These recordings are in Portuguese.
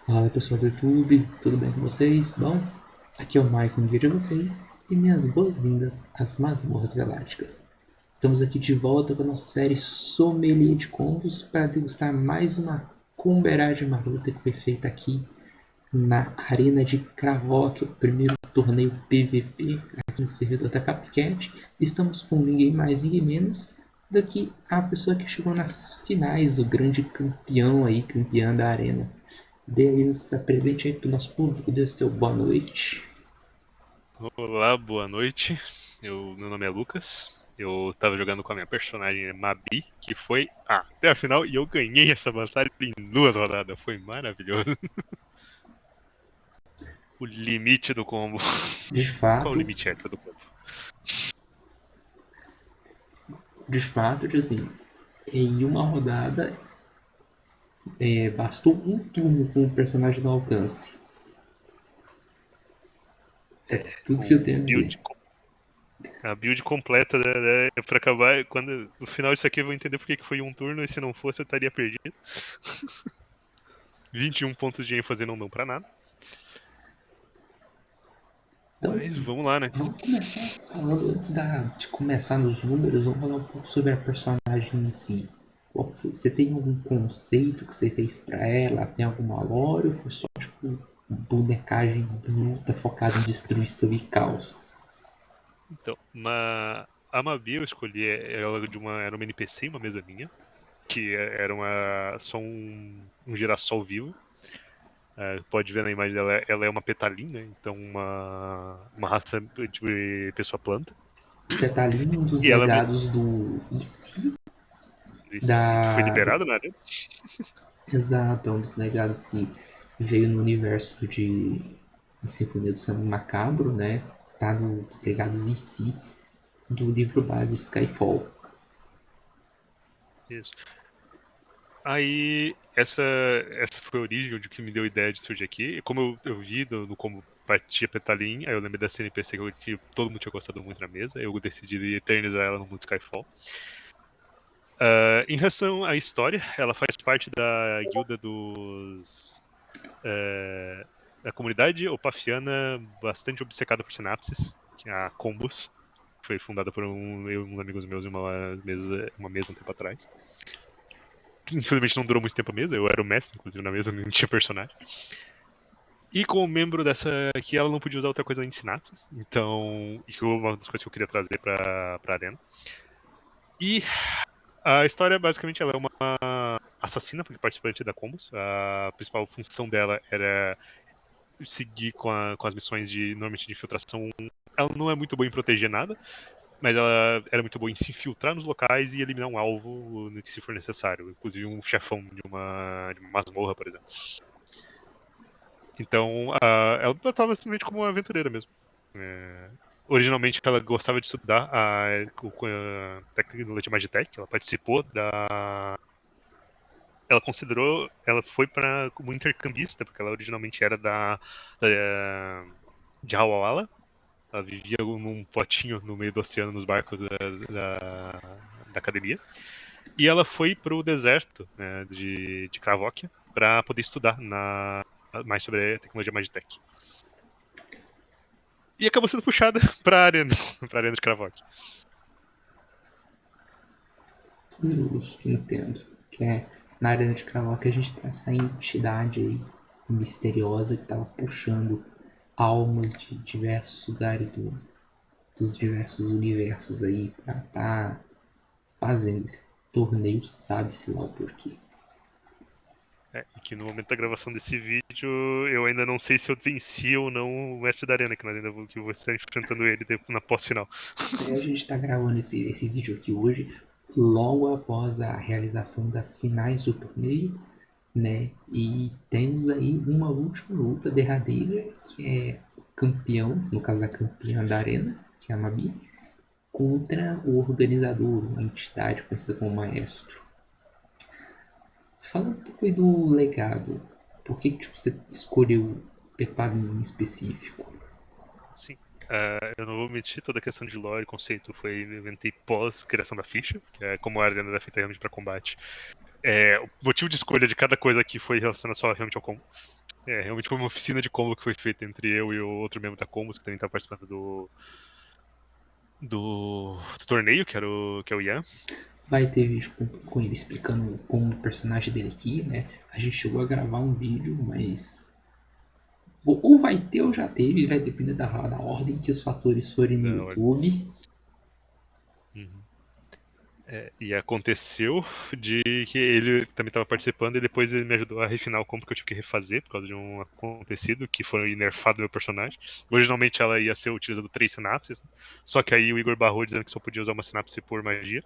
Fala pessoal do YouTube, tudo bem com vocês? Bom, aqui é o Michael, guia de vocês, e minhas boas-vindas às Masmorras Galácticas. Estamos aqui de volta com a nossa série Sommelier de Combos para degustar mais uma comberagem maluca perfeita aqui na Arena de Kravok, o primeiro torneio PVP aqui no servidor da Capcat. Estamos com ninguém mais, ninguém menos do que a pessoa que chegou nas finais, o grande campeão aí, campeã da Arena. Deus, apresente aí para o nosso público, Deus teu boa noite. Olá, boa noite. Meu nome é Lucas. Eu tava jogando com a minha personagem Mabi, que foi até a final, e eu ganhei essa batalha em 2 rodadas. Foi maravilhoso. O limite do combo. De Qual o fato, limite extra do combo? assim, em uma rodada bastou um turno com o personagem no alcance. É tudo que eu O tenho a dizer. a build completa, né, pra acabar. No final disso aqui eu vou entender por que foi um turno, e se não fosse eu estaria perdido. 21 pontos de ênfase não dão pra nada. Então, Mas vamos lá, né? vamos começar falando, antes de começar nos números, vamos falar um pouco sobre a personagem em si. Você tem algum conceito que você fez pra ela? Tem alguma lore? Ou foi só, tipo, bonecagem bruta focada em destruição e caos? Então, a Mabi eu escolhi ela era uma NPC em uma mesa minha, que era só um girassol vivo. Pode ver na imagem dela, ela é uma petalin, né? Então uma raça de pessoa planta. Petalino, um dos E ela me legados do IC, disse que foi da, do, liberado na área. exato, é um dos legados que veio no universo de Sinfonia do Sangue Macabro, né? Tá nos legados IC do livro base de Skyfall. Isso. Aí essa foi a origem de que me deu a ideia de surgir aqui. E como eu vi no como partia petalin, aí eu lembrei da CNPC que todo mundo tinha gostado muito na mesa. Eu decidi eternizar ela no mundo Skyfall. Em relação à história, ela faz parte da guilda da comunidade opafiana bastante obcecada por sinapses, que é a Combus. Foi fundada por eu e uns amigos meus em uma mesa um tempo atrás. Infelizmente não durou muito tempo a mesa, eu era o mestre, inclusive na mesa, não tinha personagem. E como membro dessa aqui, ela não podia usar outra coisa além de sinapses, então, isso é uma das coisas que eu queria trazer pra arena. E a história, basicamente, ela é uma assassina, porque participante da Combos. A principal função dela era seguir com as missões normalmente de infiltração. Ela não é muito boa em proteger nada, mas ela era muito boa em se infiltrar nos locais e eliminar um alvo se for necessário, inclusive um chefão de uma masmorra, por exemplo. Então, ela estava simplesmente como uma aventureira mesmo. É, Originalmente, ela gostava de estudar a tecnologia de Magitech, ela participou da. Ela considerou. Ela foi para como intercambista, porque ela originalmente era de Hawala. Ela vivia num potinho no meio do oceano, nos barcos da academia. E ela foi pro deserto, né, de Kravóquia para poder estudar mais sobre a tecnologia Magitech. E acabou sendo puxada pra arena, pra arena de Kravóquia. Justo, entendo. Que é na Arena de Kravok a gente tem essa entidade aí misteriosa que tava puxando almas de diversos lugares dos diversos universos aí pra tá fazendo esse torneio, sabe-se lá o porquê. E que no momento da gravação desse vídeo, eu ainda não sei se eu venci ou não o mestre da arena, que nós ainda que eu vou estar enfrentando ele na pós-final. A gente está gravando esse vídeo aqui hoje, logo após a realização das finais do torneio, né? E temos aí uma última luta derradeira, que é o campeão, no caso a campeã da arena, que é a Mabi, contra o organizador, uma entidade conhecida como Maestro. Fala um pouco aí do legado. Por que, tipo, você escolheu Petalin em específico? Sim. Eu não vou mentir, toda a questão de lore e conceito foi inventei pós criação da ficha, que é como a arena era feita realmente para combate. O motivo de escolha de cada coisa aqui foi relacionado só realmente ao combo. É realmente foi uma oficina de combo que foi feita entre eu e o outro membro da Combos, que também estava participando do torneio, que é o Ian. Vai ter vídeo com ele explicando como o personagem dele aqui, né? A gente chegou a gravar um vídeo, mas ou vai ter ou já teve, vai depender da ordem que os fatores forem no Não, YouTube. uhum. E aconteceu de que ele também estava participando e depois ele me ajudou a refinar o combo que eu tive que refazer por causa de um acontecido que foi nerfado meu personagem. Originalmente ela ia ser utilizando 3 sinapses, né? Só que aí o Igor barrou dizendo que só podia usar uma sinapse por magia.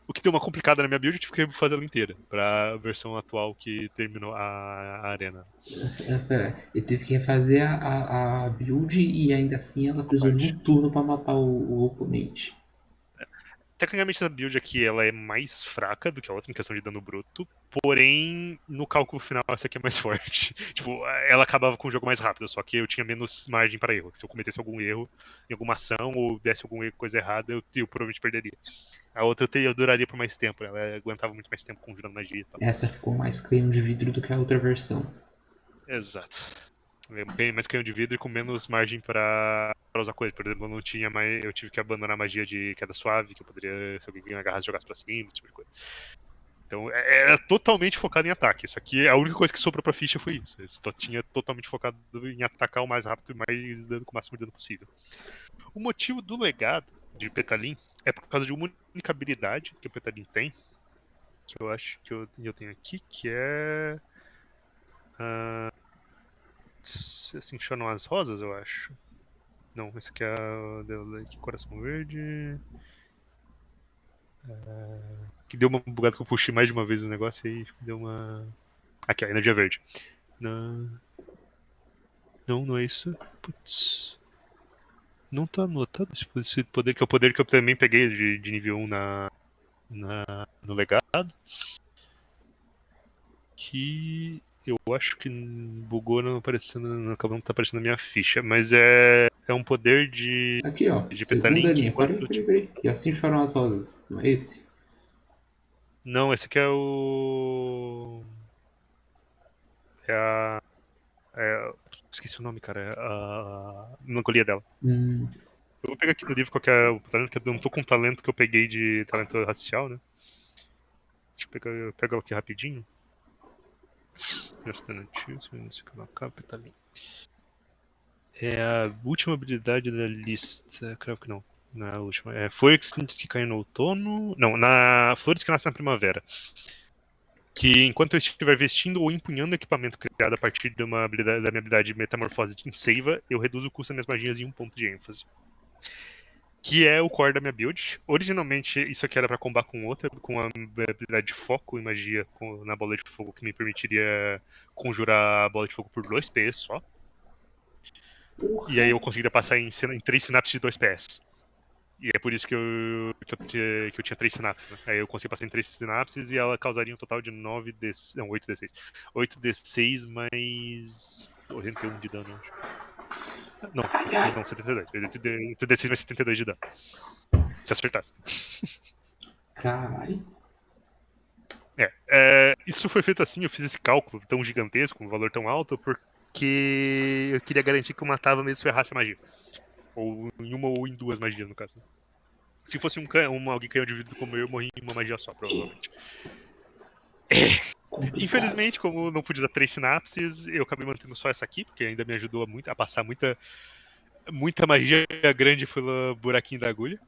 O que deu uma complicada na minha build, eu tive que refazer ela inteira pra versão atual que terminou a arena. Ele teve que refazer a build e ainda assim ela A precisou de um parte. turno para matar o oponente. Tecnicamente essa build aqui ela é mais fraca do que a outra em questão de dano bruto, porém no cálculo final essa aqui é mais forte. Tipo, ela acabava com o jogo mais rápido, só que eu tinha menos margem para erro. Se eu cometesse algum erro em alguma ação ou desse alguma coisa errada, eu provavelmente perderia. A outra eu duraria por mais tempo, ela aguentava muito mais tempo conjurando magia e tal. Essa ficou mais canhão de vidro do que a outra versão. Exato. Bem mais canhão de vidro e com menos margem para usar coisa. Por exemplo, eu não tinha mais. Eu tive que abandonar a magia de queda suave, que eu poderia, se alguém me agarrasse, jogasse pra cima, esse tipo de coisa. Então era totalmente focado em ataque. Isso aqui, a única coisa que sobrou pra ficha foi isso. Eu só tinha totalmente focado em atacar o mais rápido e mais dano, com o máximo de dano possível. O motivo do legado de Petalin é por causa de uma única habilidade que o Petalin tem, que eu acho que eu tenho aqui, que é. Assim chamam as rosas, eu acho. Não, esse aqui é o Coração Verde. Que deu uma bugada que eu puxei mais de uma vez o negócio e aí deu uma. Aqui, a energia verde. Não, não é isso. Putz. Não tá anotado esse poder, que é o poder que eu também peguei de nível 1 no legado. Que eu acho que bugou não aparecendo, não acabou não tá aparecendo na minha ficha. Mas é um poder Aqui, ó. de Segunda Petalin que linha. Peraí, quando. peraí, peraí. E assim choram as rosas. Não é esse? Não, esse aqui é o. É a. Esqueci o nome, cara. É a melancolia dela. Hum, Eu vou pegar aqui no livro qual que é o talento, que eu não tô com o talento que eu peguei de talento racial, né? Deixa eu pegar, eu pego aqui rapidinho. Capitalin. É a última habilidade da lista. Cravo que não. Não é a última. É Flores que cai no outono. Não, na Flores que nascem na primavera. Que enquanto eu estiver vestindo ou empunhando equipamento criado a partir de uma habilidade, da minha habilidade de metamorfose em seiva, eu reduzo o custo das minhas magias em um ponto de ênfase. Que é o core da minha build. Originalmente, isso aqui era pra combar com outra, com a habilidade de foco e magia na bola de fogo, que me permitiria conjurar a bola de fogo por 2 PS só. E aí porra. eu conseguiria passar em 3 sinapses de 2 PS. E é por isso que eu tinha 3 sinapses, né? Aí eu consegui passar em 3 sinapses e ela causaria um total de 9D. Não, 8D6. 8D6 mais 81 de dano, acho. Não, Ai, ai. não, 72. 8D6 mais 72 de dano. Se acertasse. Caralho. Isso foi feito assim, eu fiz esse cálculo tão gigantesco, um valor tão alto, porque eu queria garantir que eu matava mesmo se eu errasse a magia. Ou em uma ou em duas magias, no caso. Se fosse alguém canhão de vidro como eu morri em uma magia só, provavelmente. Complicado. Infelizmente, como não pude usar 3 sinapses, eu acabei mantendo só essa aqui, porque ainda me ajudou muito a passar muita magia grande pelo buraquinho da agulha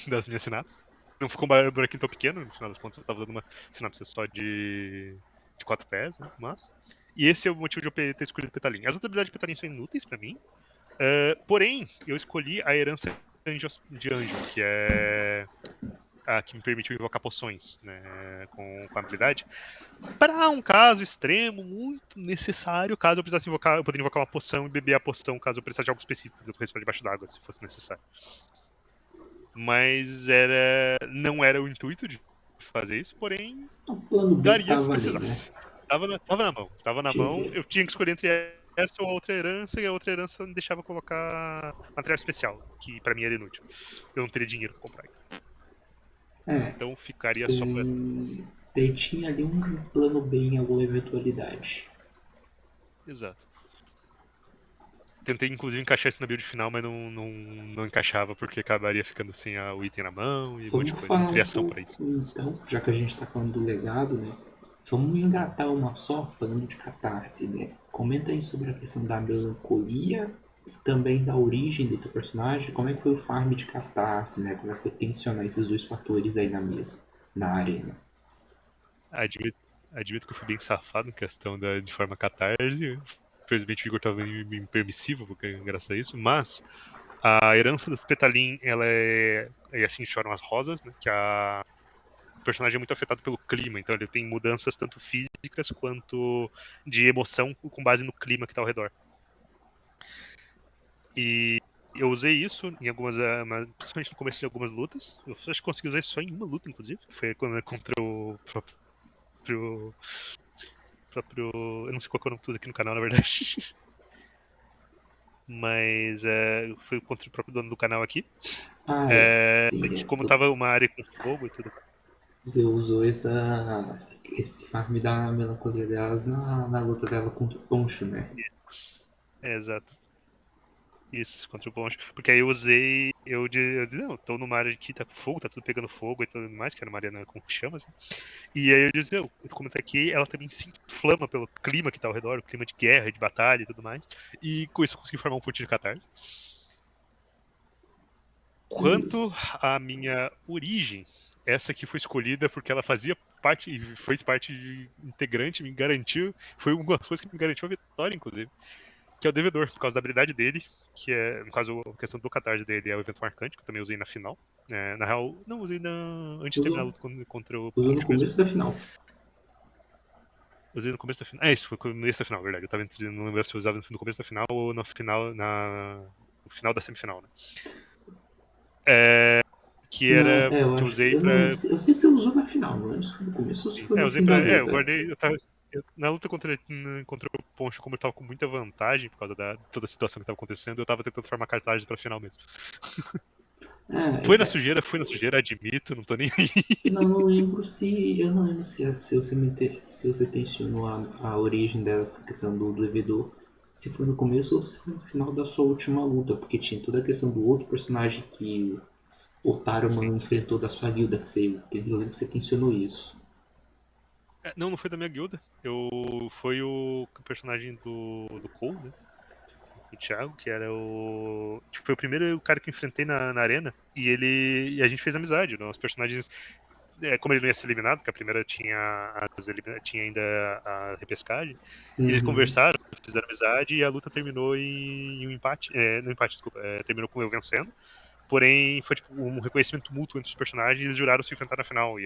das minhas sinapses. Não ficou um buraquinho tão pequeno, no final das contas eu tava usando uma sinapse só de 4 pés, né? Mas. E esse é o motivo de eu ter escolhido Petalin. As outras habilidades de Petalin são inúteis pra mim. Porém, eu escolhi a herança de anjo, que é a que me permitiu invocar poções, né, com a habilidade. Para um caso extremo, muito necessário, caso eu precisasse invocar, eu poderia invocar uma poção e beber a poção caso eu precisasse de algo específico, eu respirar debaixo d'água, se fosse necessário. Mas não era o intuito de fazer isso, porém O plano B daria se tava ali, né? precisasse. Tava na Deixa eu mão, ver. eu tinha que escolher entre essa ou a outra herança, e a outra herança me deixava colocar material especial, que pra mim era inútil. Eu não teria dinheiro pra comprar. É, Então ficaria só com essa. tem... Daí tinha ali um plano B em alguma eventualidade. Exato. Tentei, inclusive, encaixar isso na build final, mas não encaixava porque acabaria ficando sem o item na mão e um monte de Vamos coisa. Não falar um teria ação pouco, pra isso. então, já que a gente tá falando do legado, né? Vamos engatar uma só, falando de catarse, né? Comenta aí sobre a questão da melancolia e também da origem do teu personagem. Como é que foi o farm de catarse, né? Como é que foi tensionar esses dois fatores aí na mesa, na arena? Admito, admito que eu fui bem safado em questão de forma catarse. Infelizmente o Igor tava meio permissivo graças a isso, mas a herança dos Petalin, ela é assim choram as rosas, né? Que o personagem é muito afetado pelo clima, então ele tem mudanças tanto físicas quanto de emoção com base no clima que tá ao redor. E eu usei isso em algumas, principalmente no começo de algumas lutas. Eu acho que consegui usar isso só em uma luta, inclusive. Foi contra o próprio. Eu não sei qual que é o nome tudo aqui no canal, na verdade. Mas foi contra o próprio dono do canal aqui. Ah, é. Sim, Que é. como tava uma área com fogo e tudo. Você usou esse farm da melancolia delas na luta dela contra o Poncho, né? Exato. Isso, contra o Boncho. Porque aí eu usei. Não, tô numa área aqui, tá com fogo, tá tudo pegando fogo e tudo mais, que era uma arena com chamas, né? E aí eu disse, como tá aqui, ela também se inflama pelo clima que tá ao redor, o clima de guerra, de batalha e tudo mais. E com isso eu consegui formar um pontinho de catarse. Quanto Justo. à minha origem, essa aqui foi escolhida porque ela fazia parte, fez parte integrante, me garantiu, foi uma das coisas que me garantiu a vitória, inclusive, que é o Devedor, por causa da habilidade dele, que é, no caso, a questão do catarse dele é o evento marcante, que eu também usei na final. Na real, não usei antes de terminar a Usou, luta contra o usou no Poncho mesmo. começo da final. Usei no começo da final. Isso, foi no começo da final, verdade. Eu tava não lembro se eu usava no começo da final ou no final, no final da semifinal, né? É, que Não, era eu que eu acho que. usei Eu não lembro. pra. Eu sei que você usou na final, não lembro se foi no começo ou se foi Eu no usei fim da pra. Eu luta. guardei. Na luta contra o Poncho, como eu tava com muita vantagem por causa da toda a situação que tava acontecendo, eu tava tentando formar cartaz pra final mesmo. É, Foi na sujeira, admito, não tô nem aí. não lembro se. Eu não lembro se você, se você tensionou a origem dessa questão do devedor. Se foi no começo ou se foi no final da sua última luta. Porque tinha toda a questão do outro personagem que o Sim. Taruman enfrentou da sua guilda. Que você teve, eu lembro que você tensionou isso. Não foi da minha guilda. Foi o personagem do Cole, né? O Thiago, que era o. Tipo, foi o primeiro cara que eu enfrentei na arena. E a gente fez amizade. Né? Os personagens. Como ele não ia ser eliminado, porque a primeira tinha ainda a repescagem, eles Uhum. conversaram, fizeram amizade e a luta terminou em um empate. No empate, desculpa. Terminou com eu vencendo. Porém, foi tipo um reconhecimento mútuo entre os personagens e eles juraram se enfrentar na final. E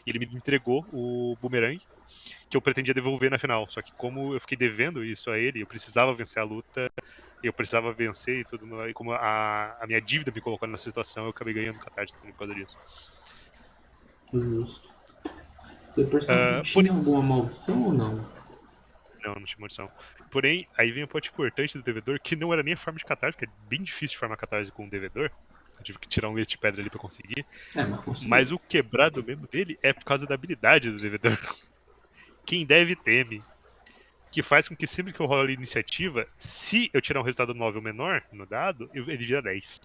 ele me entregou o boomerang que eu pretendia devolver na final. Só que como eu fiquei devendo isso a ele, eu precisava vencer a luta, eu precisava vencer e tudo mais. E como a minha dívida me colocou nessa situação, eu acabei ganhando o Catarse por causa disso. Justo. Seu personagem tinha Porém, alguma maldição ou não? não tinha maldição. Porém, aí vem a parte importante do devedor, que não era nem a forma de catarse, porque é bem difícil de formar catarse com um devedor. Eu tive que tirar um leite de pedra ali pra conseguir. É, mas conseguiu. Mas o quebrado mesmo dele é por causa da habilidade do devedor. Quem deve teme. Que faz com que sempre que eu rolo a iniciativa, se eu tirar um resultado 9 ou menor no dado, ele vira 10.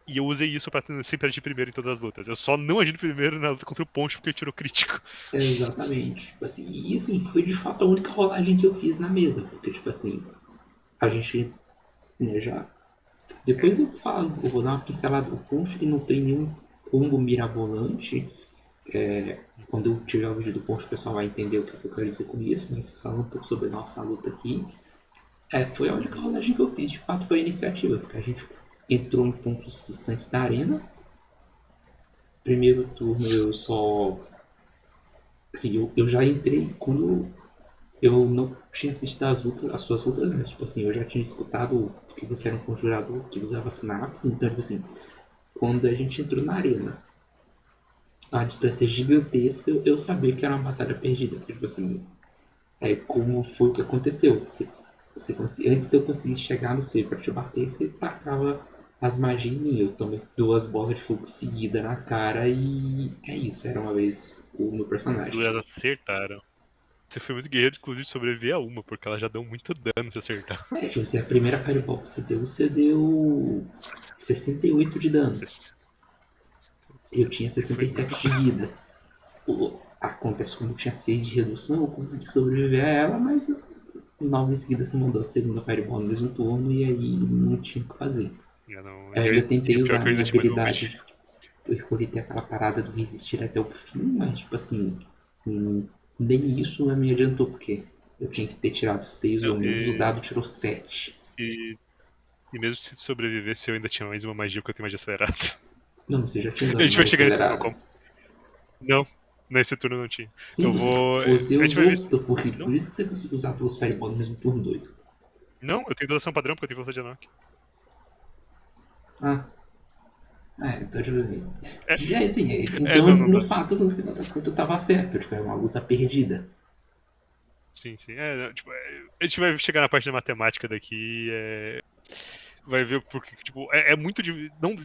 E eu usei isso pra sempre agir primeiro em todas as lutas. Eu só não agi primeiro na luta contra o Ponte porque ele tirou crítico. Exatamente. Tipo assim, e assim, foi de fato a única rolagem que eu fiz na mesa. Porque, tipo assim, a gente, né, já. Depois eu falo, eu vou dar uma pincelada. O Poncho ele não tem nenhum combo mirabolante. Quando eu tiver o vídeo do Poncho, o pessoal vai entender o que eu quero dizer com isso. Mas falando um pouco sobre a nossa luta aqui, foi a única rolagem que eu fiz de fato foi a iniciativa. Porque a gente entrou em pontos distantes da arena. Primeiro turno eu só. Assim, eu já entrei quando eu não tinha assistido as suas lutas, mas, tipo assim, eu já tinha escutado que você era um conjurador que usava sinapse, então, tipo assim, quando a gente entrou na arena, a distância gigantesca, eu sabia que era uma batalha perdida, porque, tipo assim, como foi o que aconteceu, antes de eu conseguir chegar no C pra te bater, você tacava as magias em mim, eu tomei duas bolas de fogo seguida na cara e é isso, era uma vez o meu As personagem. duas acertaram. Você foi muito guerreiro, inclusive, de sobreviver a uma, porque elas já dão muito dano se acertar. É, tipo assim, a primeira Fireball que você deu 68 de dano. Eu tinha Foi muito 67 de dano. vida. Acontece como eu tinha 6 de redução, eu consegui sobreviver a ela, mas logo em seguida você mandou a segunda Fireball no mesmo turno e aí não tinha o que fazer. Não, Eu ainda e tentei o pior é usar a que eu minha ainda tinha mais uma magia. habilidade. Eu escolhi ter aquela parada do resistir até o fim, mas tipo assim, nem isso me adiantou, porque eu tinha que ter tirado 6 ou menos, o dado tirou 7. E, e mesmo se sobrevivesse, eu ainda tinha mais uma magia, porque eu tenho magia acelerada. Não, você já tinha A usado gente vai mais chegar nesse turno acelerada. como? Não, nesse turno não tinha. Sim, Eu vou. você A gente vai ver usou, isso. por Não, isso que você conseguiu usar duas Fireball no mesmo turno, doido. não, eu tenho dotação padrão porque eu tenho velocidade de Anok. Ah, então tipo assim. É, Já assim, então não, não no dá. fato, no final das contas, eu tava certo, tipo, é uma luta perdida. Sim, sim. Tipo, a gente vai chegar na parte da matemática daqui. Vai ver porque, tipo, é muito. Não,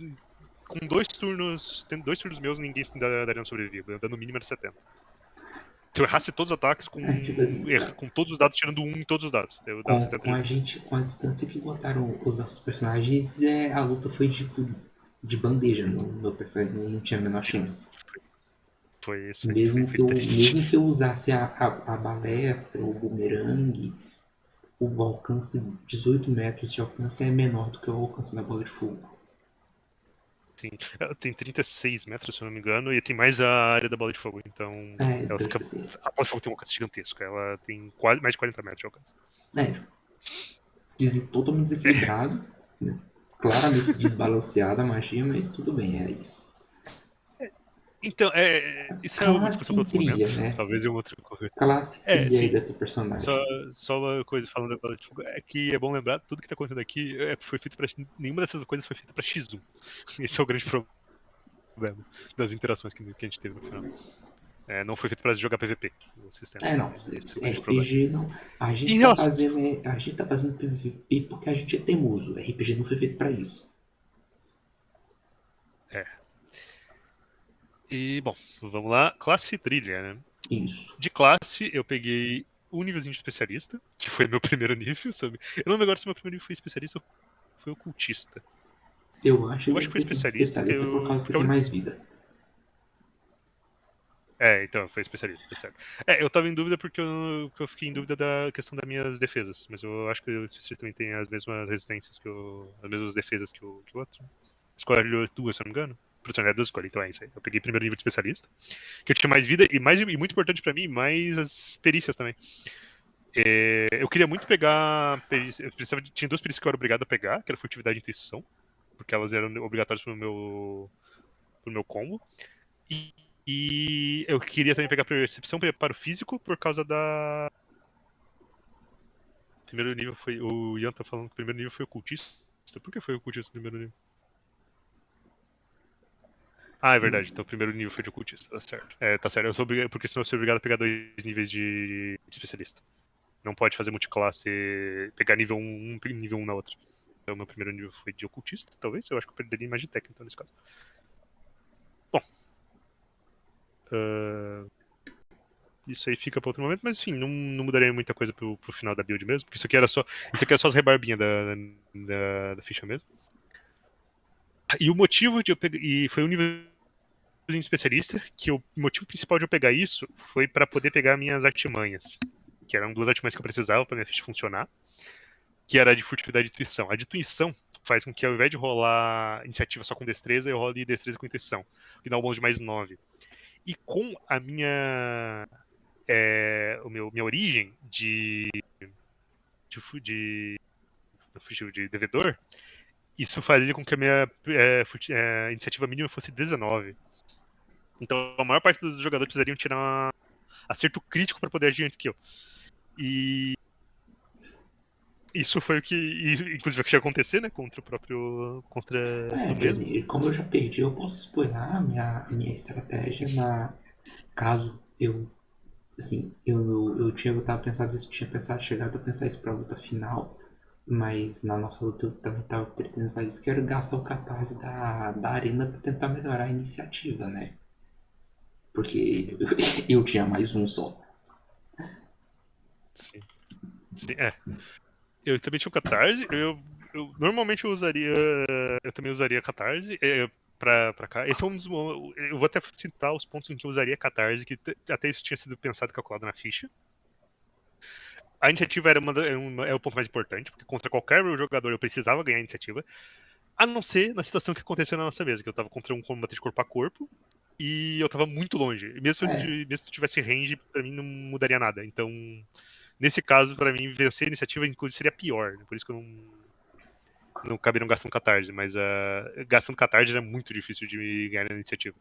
com 2 turnos. Tendo 2 turnos meus, ninguém daria um sobrevivo. Dando no mínimo era 70. Se eu errasse todos os ataques Tipo assim, com todos os dados, tirando um em todos os dados, eu dava 70 com de a dano. gente, com a distância que botaram os nossos personagens, a luta foi tipo de bandeja. Meu personagem não tinha a menor chance. Foi isso aí, foi triste. Mesmo que eu usasse a balestra, o bumerangue, o alcance, 18 metros de alcance é menor do que o alcance da bola de fogo. Sim. Ela tem 36 metros, se eu não me engano, e tem mais a área da bola de fogo. Então, ela Então, fica. tipo assim, A bola de fogo tem um alcance gigantesco. Ela tem quase mais de 40 metros de alcance. é, totalmente É. desequilibrado, né? Claramente desbalanceada a magia, mas tudo bem, é isso. Então, isso é uma discussão Classe para e outro trilha, momento. né? Talvez eu outra coisa. Classe e trilha aí Sim. da tua Só, personagem. só uma coisa falando da bola de fogo. É que é bom lembrar, tudo que tá acontecendo aqui foi feito pra. Nenhuma dessas coisas foi feita pra X1. Esse é o grande problema das interações que a gente teve no final. Não foi feito pra jogar PVP, o sistema. Não, Esse é o grande problema. RPG não. Em relação. A gente tá fazendo PVP porque a gente é teimoso. RPG não foi feito pra isso. É. E, bom, vamos lá. Classe trilha, né? Isso. De classe, eu peguei um nívelzinho de especialista, que foi meu primeiro nível, sabe? Eu não lembro agora se meu primeiro nível foi especialista ou foi ocultista. Eu acho que Eu acho deve que foi ter sido especialista, especialista por causa que porque tem mais vida. então, foi especialista, tá certo. Eu tava em dúvida porque eu fiquei em dúvida da questão das minhas defesas, mas eu acho que o especialista também tem as mesmas resistências as mesmas defesas que o outro. Escolhe duas, se eu não me engano. Proporcionalidade duas escolhas, então é isso aí. Eu peguei primeiro nível de especialista, que eu tinha mais vida e muito importante pra mim, mais as perícias também. Eu queria muito pegar. Tinha duas perícias que eu era obrigado a pegar, que era furtividade e intuição, porque elas eram obrigatórias pro meu combo. E, e eu queria também pegar percepção para o físico por causa da. Primeiro nível foi. O Ian tá falando que o primeiro nível foi ocultista. Por que foi ocultista no primeiro nível? Ah, é verdade. Então o primeiro nível foi de ocultista, tá certo. Tá certo. Porque senão eu sou obrigado a pegar 2 níveis de especialista. Não pode fazer multiclasse, pegar nível 1 nível 1 na outra. Então meu primeiro nível foi de ocultista, talvez. Eu acho que eu perderia mais de técnica, então, nesse caso. Bom. Isso aí fica para outro momento, mas enfim, não mudaria muita coisa pro final da build mesmo, porque isso aqui era só as rebarbinhas da ficha mesmo. E o motivo de eu pegar. E foi um nível especialista, que o motivo principal de eu pegar isso foi para poder pegar minhas artimanhas. Que eram 2 artimanhas que eu precisava para minha ficha funcionar. Que era a de furtividade e intuição. A de intuição faz com que ao invés de rolar iniciativa só com destreza, eu role destreza com intuição. Que dá um bônus de mais 9. E com a minha origem de devedor, isso fazia com que a minha iniciativa mínima fosse 19. Então a maior parte dos jogadores precisariam tirar um acerto crítico para poder agir antes que eu. E isso foi o que, inclusive, o que ia acontecer, né, contra o próprio. Contra do Tipo mesmo. assim, como eu já perdi, eu posso explorar a minha estratégia caso eu. Assim, eu tava pensando isso, tinha pensado, chegado a pensar isso pra luta final, mas na nossa luta eu também tava pretendendo fazer isso, que era gastar o catarse da arena pra tentar melhorar a iniciativa, né? Porque Uhum. eu tinha mais um só. Sim. Sim, é. Eu também tinha o Catarse. Normalmente eu usaria. Eu também usaria Catarse. Pra cá. Esse é um dos. Eu vou até citar os pontos em que eu usaria Catarse, que até isso tinha sido pensado e calculado na ficha. A iniciativa é o ponto mais importante, porque contra qualquer jogador eu precisava ganhar a iniciativa. A não ser na situação que aconteceu na nossa mesa, que eu tava contra um combatente corpo a corpo e eu tava muito longe. É, Mesmo se eu tivesse range, pra mim não mudaria nada. Então, nesse caso, pra mim, vencer a iniciativa, inclusive, seria pior. Né? Por isso que eu não caberia gastando catarse. Mas gastando catarse era muito difícil de ganhar na iniciativa.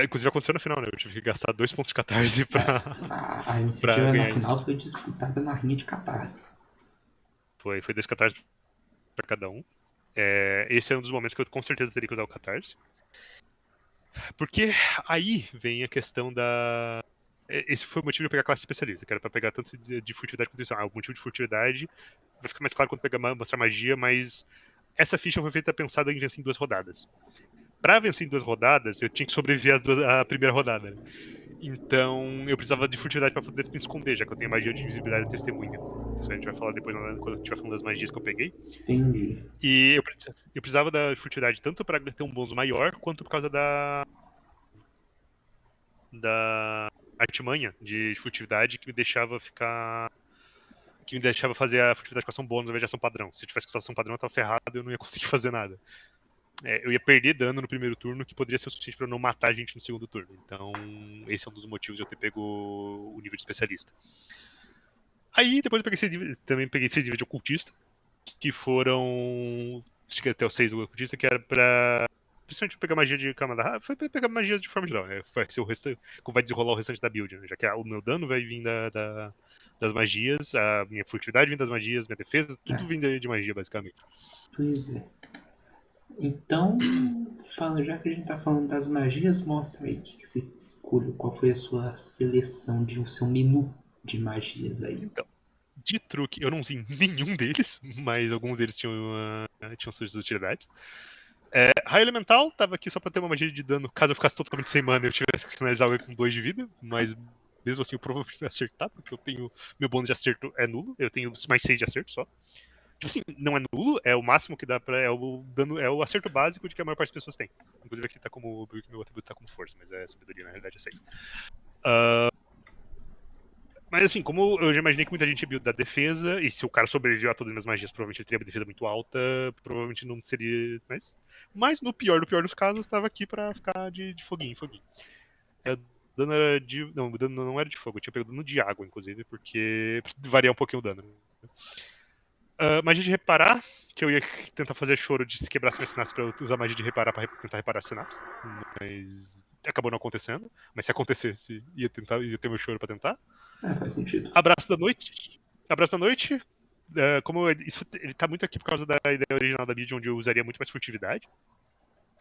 Inclusive aconteceu no final, né? Eu tive que gastar 2 pontos de catarse a pra iniciativa na ganhar a final iniciativa. foi disputada na rinha de catarse. Foi 2 catarse pra cada um. Esse é um dos momentos que eu com certeza teria que usar o catarse. Porque aí vem a questão da. Esse foi o motivo de eu pegar a classe especialista, que era pra pegar tanto de furtividade quanto isso. O motivo de furtividade vai ficar mais claro quando pegar mostrar magia, mas essa ficha foi feita pensada em vencer em 2 rodadas. Pra vencer em 2 rodadas, eu tinha que sobreviver à primeira rodada. Né? Então eu precisava de furtividade pra poder me esconder, já que eu tenho magia de invisibilidade e testemunha. Isso a gente vai falar depois quando a gente estiver falando das magias que eu peguei. Entendi. E eu precisava da furtividade tanto pra ter um bônus maior, quanto por causa da artimanha de furtividade que me deixava fazer a furtividade com ação bônus ao invés de ação padrão. Se eu tivesse com ação padrão, eu tava ferrado e eu não ia conseguir fazer nada. Eu ia perder dano no primeiro turno, que poderia ser o suficiente pra eu não matar a gente no segundo turno. Então, esse é um dos motivos de eu ter pego o nível de especialista. Aí, depois eu também peguei 6 níveis de ocultista, que foram. Acho que até o 6 do ocultista, que era pra principalmente pegar magia de Kamada. Foi pra pegar magia de forma geral, né? Vai ser o restante, como vai desenrolar o restante da build, né? Já que o meu dano vai vir das magias, a minha furtividade vem das magias, minha defesa, É, tudo vem de magia, basicamente. pois é. Então, já que a gente tá falando das magias, mostra aí o que você escolheu, qual foi a sua seleção de o seu menu de magias aí. Então, de truque, eu não usei nenhum deles, mas alguns deles tinham suas utilidades. Raio Elemental tava aqui só pra ter uma magia de dano, caso eu ficasse totalmente sem mana e eu tivesse que sinalizar alguém com 2 de vida, mas mesmo assim eu provavelmente ia acertar, porque eu tenho. Meu bônus de acerto é nulo, eu tenho mais 6 de acerto só. Tipo assim, não é nulo, é o máximo que dá pra. É o dano, é o acerto básico de que a maior parte das pessoas tem. Inclusive aqui tá como. Meu atributo tá como força, mas sabedoria, na realidade é 6. Mas assim, como eu já imaginei que muita gente ia build da defesa, e se o cara sobreviveu a todas as minhas magias, provavelmente ele teria uma defesa muito alta, provavelmente não seria. Mas no pior dos casos, estava aqui pra ficar de foguinho, foguinho. O dano era de. Não, o dano não era de fogo, eu tinha pegado dano de água, inclusive, porque variar um pouquinho o dano. Magia de reparar, que eu ia tentar fazer choro de se quebrasse minha sinapse pra eu usar magia de reparar pra tentar reparar a sinapse. Mas acabou não acontecendo. Mas se acontecesse, ia ter meu choro pra tentar. É, faz sentido. Abraço da noite. Abraço da noite. Como isso ele tá muito aqui por causa da ideia original da build, onde eu usaria muito mais furtividade.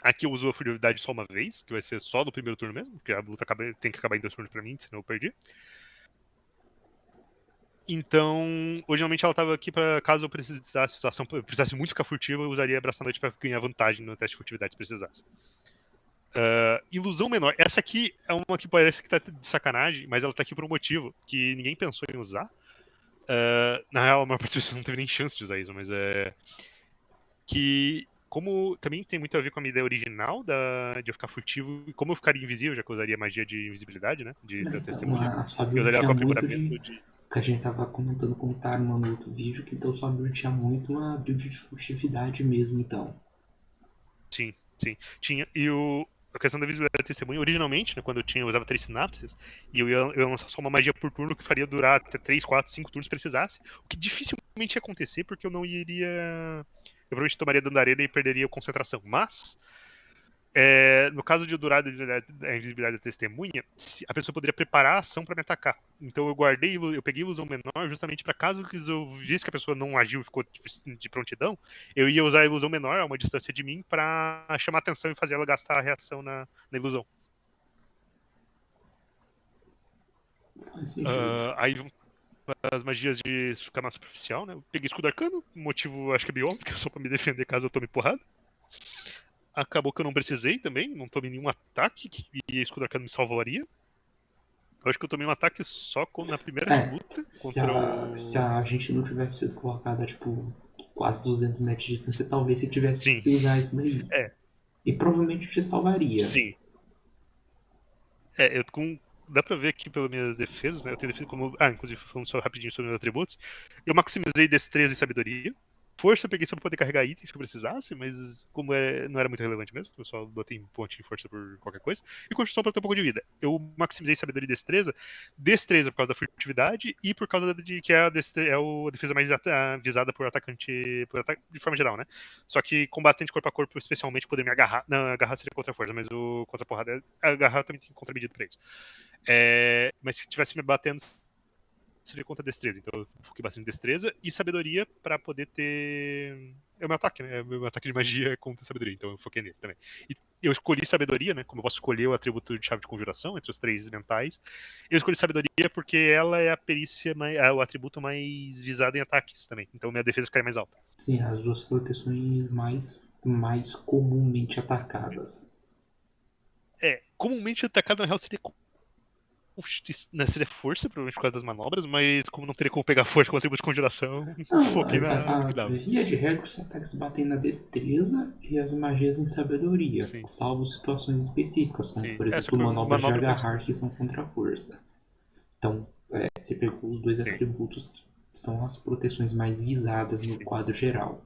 Aqui eu uso a furtividade só uma vez, que vai ser só no primeiro turno mesmo, porque a luta tem que acabar em 2 turnos pra mim, senão eu perdi. Então, originalmente ela tava aqui pra caso eu precisasse muito ficar furtivo, eu usaria Abraço da Noite pra ganhar vantagem no teste de furtividade se precisasse. Ilusão Menor. Essa aqui é uma que parece que tá de sacanagem, mas ela tá aqui por um motivo que ninguém pensou em usar. Na real, a maior parte das pessoas não teve nem chance de usar isso, mas que como também tem muito a ver com a minha ideia original de eu ficar furtivo, e como eu ficaria invisível, já que eu usaria magia de invisibilidade, né? Da Então, testemunha, a sua eu build usaria ela tinha com muito aprimoramento de. de. Que a gente tava comentando como tá armando no outro vídeo, que então sua build tinha muito uma build de furtividade mesmo, então. Sim, sim. Tinha. A questão da visibilidade da testemunha, originalmente, né, quando eu usava 3 sinapses, e eu ia lançar só uma magia por turno que faria durar até 3, 4, 5 turnos se precisasse, o que dificilmente ia acontecer, porque eu não iria. Eu provavelmente tomaria dano da arena e perderia concentração. Mas, no caso de durar a invisibilidade da testemunha, a pessoa poderia preparar a ação para me atacar. Então eu peguei ilusão menor justamente para caso eu visse que a pessoa não agiu e ficou de prontidão, eu ia usar a ilusão menor a uma distância de mim para chamar atenção e fazer ela gastar a reação na ilusão. Faz sentido. Aí as magias de camada superficial, né? Eu peguei escudo arcano, motivo acho que é bem óbvio, que é só pra me defender caso eu tome porrada. Acabou que eu não precisei também, não tomei nenhum ataque e escudo arcano me salvaria. Eu acho que eu tomei um ataque só na primeira É, luta se contra se o. a gente não tivesse sido colocado a, tipo, quase 200 metros de distância, talvez você tivesse Sim, que usar isso daí. é, E provavelmente te salvaria. sim. É, eu com. Dá pra ver aqui pelas minhas defesas, né? Eu tenho defesa como. Ah, inclusive, falando só rapidinho sobre meus atributos. Eu maximizei destreza e sabedoria. Força eu peguei só pra poder carregar itens que eu precisasse, mas como não era muito relevante mesmo, eu só botei um ponto de força por qualquer coisa. E construção pra ter um pouco de vida. Eu maximizei sabedoria e destreza. Destreza por causa da furtividade e por causa de que a defesa mais visada por atacante. De forma geral, né? Só que combatente corpo a corpo, especialmente, poder me agarrar. Não, agarrar seria contra a força, mas o contra a porrada. Agarrar também tem contramedido pra isso. Mas se tivesse me batendo, seria contra destreza. Então eu foquei bastante em destreza e sabedoria pra poder ter. É o meu ataque, né? O meu ataque de magia é contra sabedoria, então eu foquei nele também. E eu escolhi sabedoria, né? Como eu posso escolher o atributo de chave de conjuração entre os 3 mentais. Eu escolhi sabedoria porque ela é a perícia, o atributo mais visado em ataques também. Então minha defesa ficaria mais alta. Sim, as duas proteções mais comumente atacadas. Comumente atacado na real seria seria força, provavelmente por causa das manobras, mas como não teria como pegar força com atributo de conjuração, Não, foquei no que dava. via de regra os ataques batem na destreza e as magias em sabedoria, Sim, salvo situações específicas, como sim. por Só exemplo que manobras de manobra pode. agarrar que são contra a força. Então, você pegou os dois Sim, atributos que são as proteções mais visadas no sim. quadro geral.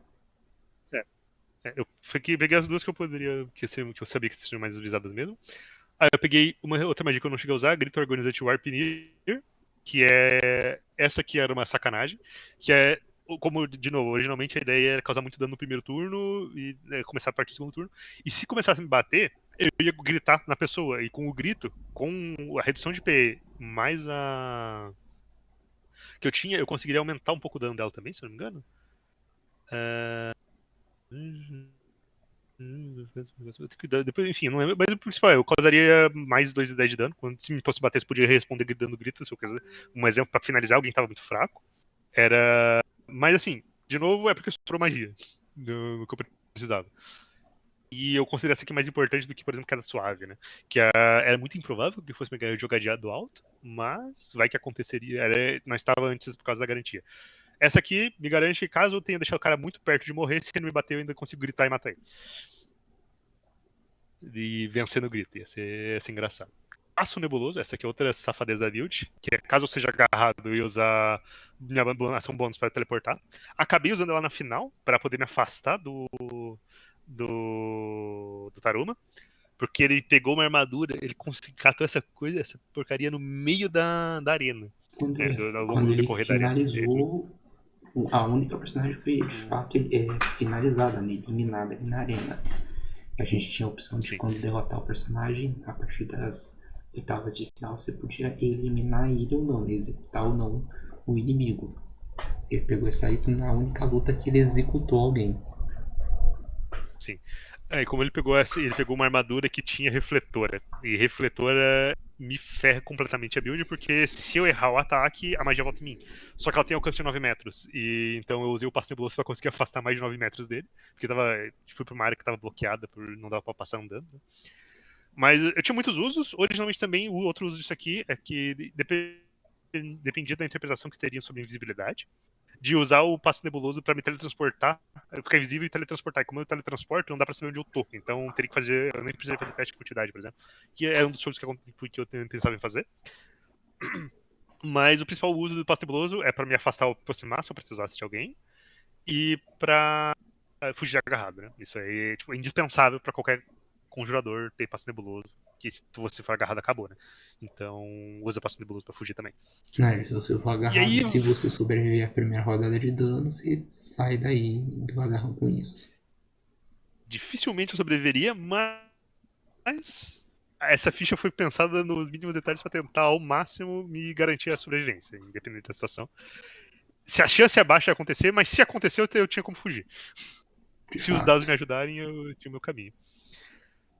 É, eu peguei as duas que eu poderia, que eu sabia que seriam mais visadas mesmo. Aí eu peguei uma outra magia que eu não cheguei a usar, Grito Organizante Warpnir, que é. Essa aqui era uma sacanagem, que é. Como, de novo, originalmente a ideia era causar muito dano no primeiro turno e começar a partir do segundo turno. E se começasse a me bater, eu ia gritar na pessoa. E com o grito, com a redução de PE mais a. Que eu tinha, eu conseguiria aumentar um pouco o dano dela também, se eu não me engano. É... Depois, enfim, não lembro. Mas o principal é, eu causaria mais 2 de 10 de dano. Quando se me fosse bater, você podia responder dando grito, se eu quiser. Um exemplo pra finalizar, alguém tava muito fraco. Era. Mas assim, de novo, é porque sobrou magia no que eu precisava. E eu considero essa aqui mais importante do que, por exemplo, Queda Suave, né? Era muito improvável que fosse me jogar de do alto, mas vai que aconteceria. Mas estava antes por causa da garantia. Essa aqui me garante que caso eu tenha deixado o cara muito perto de morrer, se ele me bater, eu ainda consigo gritar e matar ele. E vencer no grito. Ia ser engraçado. Aço Nebuloso, essa aqui é outra safadeza da build, que é caso eu seja agarrado e usar minha ação bônus para teleportar. Acabei usando ela na final, para poder me afastar do Taruma, porque ele pegou uma armadura, ele catou essa coisa, essa porcaria no meio da arena, Quando, né, ao longo quando do ele decorrer da arena. finalizou, a única personagem foi de fato finalizada, né, eliminada ali na arena. A gente tinha a opção de Sim. quando derrotar o personagem, a partir das oitavas de final, você podia eliminar ele ou não, né? Executar ou não o inimigo. Ele pegou essa aí na única luta que ele executou alguém. Sim. Como ele pegou uma armadura que tinha refletora. E refletora me ferra completamente a build, porque se eu errar o ataque, a magia volta em mim. Só que ela tem alcance de 9 metros. E então eu usei o passe nebuloso pra conseguir afastar mais de 9 metros dele. Porque fui pra uma área que tava bloqueada, não dava pra passar andando. Né? Mas eu tinha muitos usos. Originalmente também, o outro uso disso aqui é que dependia da interpretação que teria sobre invisibilidade de usar o passo nebuloso para me teletransportar, ficar invisível e teletransportar. E como eu teletransporto, não dá pra saber onde eu tô. Então teria que fazer. Eu nem precisaria fazer teste de furtividade, por exemplo. Que é um dos jogos que eu pensava em fazer. Mas o principal uso do passo nebuloso é para me afastar ou aproximar se eu precisasse de alguém. E pra fugir agarrado, né? Isso aí é indispensável para qualquer conjurador ter passo nebuloso. Que se você for agarrado, acabou, né? Então usa passo nebuloso pra fugir também. Né, se você for E agarrado, aí, se você sobreviver à primeira rodada de dano, você sai daí do agarrão com isso. dificilmente eu sobreviveria, mas essa ficha foi pensada nos mínimos detalhes para tentar ao máximo me garantir a sobrevivência, independente da situação. Se a chance é baixa de acontecer, mas se aconteceu, eu tinha como fugir. De Se os dados fato. me ajudarem, eu tinha o meu caminho.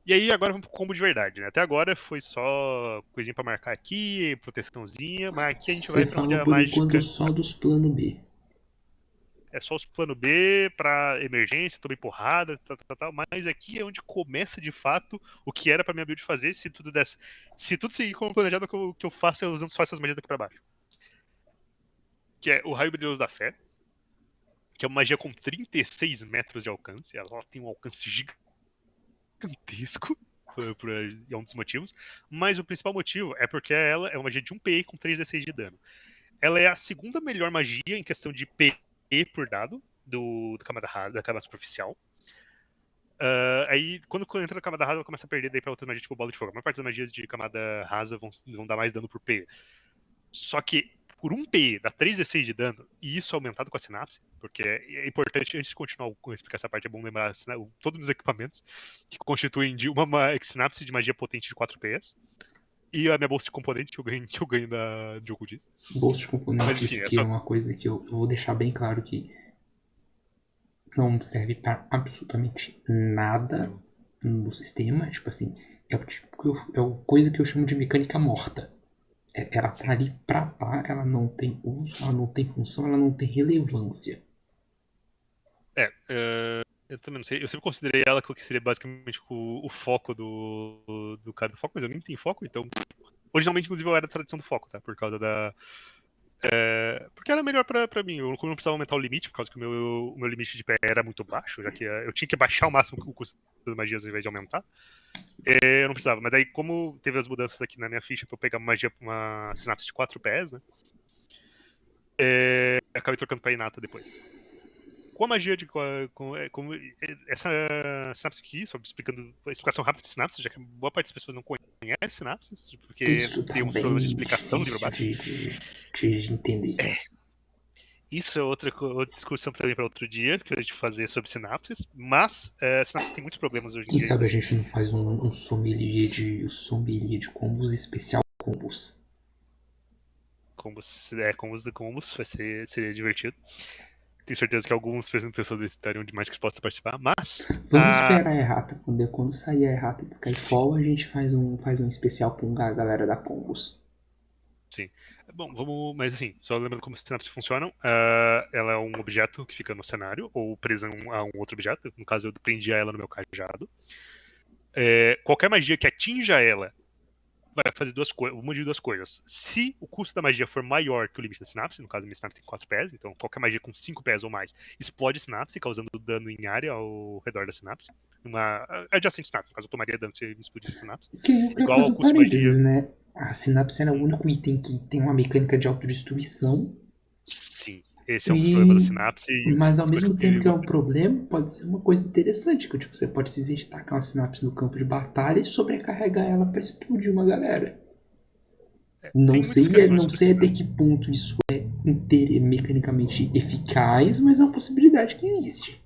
E aí agora vamos pro combo de verdade, né? Até agora foi só coisinha pra marcar aqui, proteçãozinha, mas aqui a gente vai Você pra onde falou a por enquanto mágica. só dos plano B. é só os plano B pra emergência, tomei porrada, tal, mas aqui é onde começa de fato o que era pra minha build fazer, se tudo desse. Se tudo seguir como planejado, o que eu faço é usando só essas magias daqui pra baixo. Que é o Raio Brilhoso da Fé, que é uma magia com 36 metros de alcance, ela tem um alcance gigantesco. É um dos motivos, mas o principal motivo é porque ela é uma magia de 1 PE com 3d6 de dano. Ela é a segunda melhor magia em questão de PE por dado do camada rasa, da camada superficial. Aí, quando entra na camada rasa, ela começa a perder daí pra outras magias tipo bola de fogo. A maior parte das magias de camada rasa vão dar mais dano por PE. Só que por 1 PE dá 3d6 de dano, e isso aumentado com a sinapse, porque é importante, antes de continuar a explicar essa parte, é bom lembrar todos os equipamentos que constituem de uma sinapse de magia potente de 4 PS. E a minha bolsa de componente que eu ganho de ocultista. Bolsa de Mas componentes, enfim, que é uma coisa que eu vou deixar bem claro que não serve para absolutamente nada no sistema. Tipo assim, é o coisa que eu chamo de mecânica morta. Ela tá ali pra tá, ela não tem uso, ela não tem função, ela não tem relevância. Eu também não sei. Eu sempre considerei ela que seria basicamente o foco do cara do foco, mas eu nem tenho foco, então. Originalmente, inclusive, eu era da tradição do foco, tá? Por causa da. Porque era melhor pra mim. Eu não precisava aumentar o limite, por causa que o meu limite de pé era muito baixo, já que eu tinha que baixar ao máximo o custo das magias ao invés de aumentar. Eu não precisava. Mas daí, como teve as mudanças aqui na minha ficha pra eu pegar uma sinapse de 4 pés, né? Acabei trocando pra Inata depois. Com a magia de. Essa sinapse aqui, só explicando a explicação rápida de sinapse, já que boa parte das pessoas não conhece sinapses, porque Isso tem tá uns problemas de bem explicação no livro difícil básico. de entender. Isso é outra discussão também para outro dia, que a gente fazer sobre sinapses, mas sinapses tem muitos problemas hoje em Quem dia sabe ainda a assim. gente não faz um sommelier de combos especial combos. Combos seria divertido. Tenho certeza que algumas pessoas estariam demais dispostas a participar, mas. Vamos esperar a errata. Quando sair a errata de Skyfall, a gente faz um especial com a galera da combos. Sim. Bom, vamos. Mas assim, só lembrando como as sinapses funcionam, ela é um objeto que fica no cenário, ou presa a um outro objeto. No caso, eu prendia ela no meu cajado. Qualquer magia que atinja ela vai fazer uma de duas coisas. Se o custo da magia for maior que o limite da sinapse, no caso, a minha sinapse tem 4 pés, então qualquer magia com 5 pés ou mais explode a sinapse, causando dano em área ao redor da sinapse. Uma adjacente sinapse, no caso, eu tomaria dano se explodisse a sinapse. Que eu quero Igual fazer ao um custo de magia. parênteses, né? A sinapse era o único item que tem uma mecânica de autodestruição. Sim, esse é um dos problemas da sinapse. Mas ao mesmo tempo que é um problema, pode ser uma coisa interessante. Que tipo, você pode simplesmente tacar uma sinapse no campo de batalha e sobrecarregar ela pra explodir uma galera. Não sei até que ponto isso é mecanicamente eficaz, mas é uma possibilidade que existe.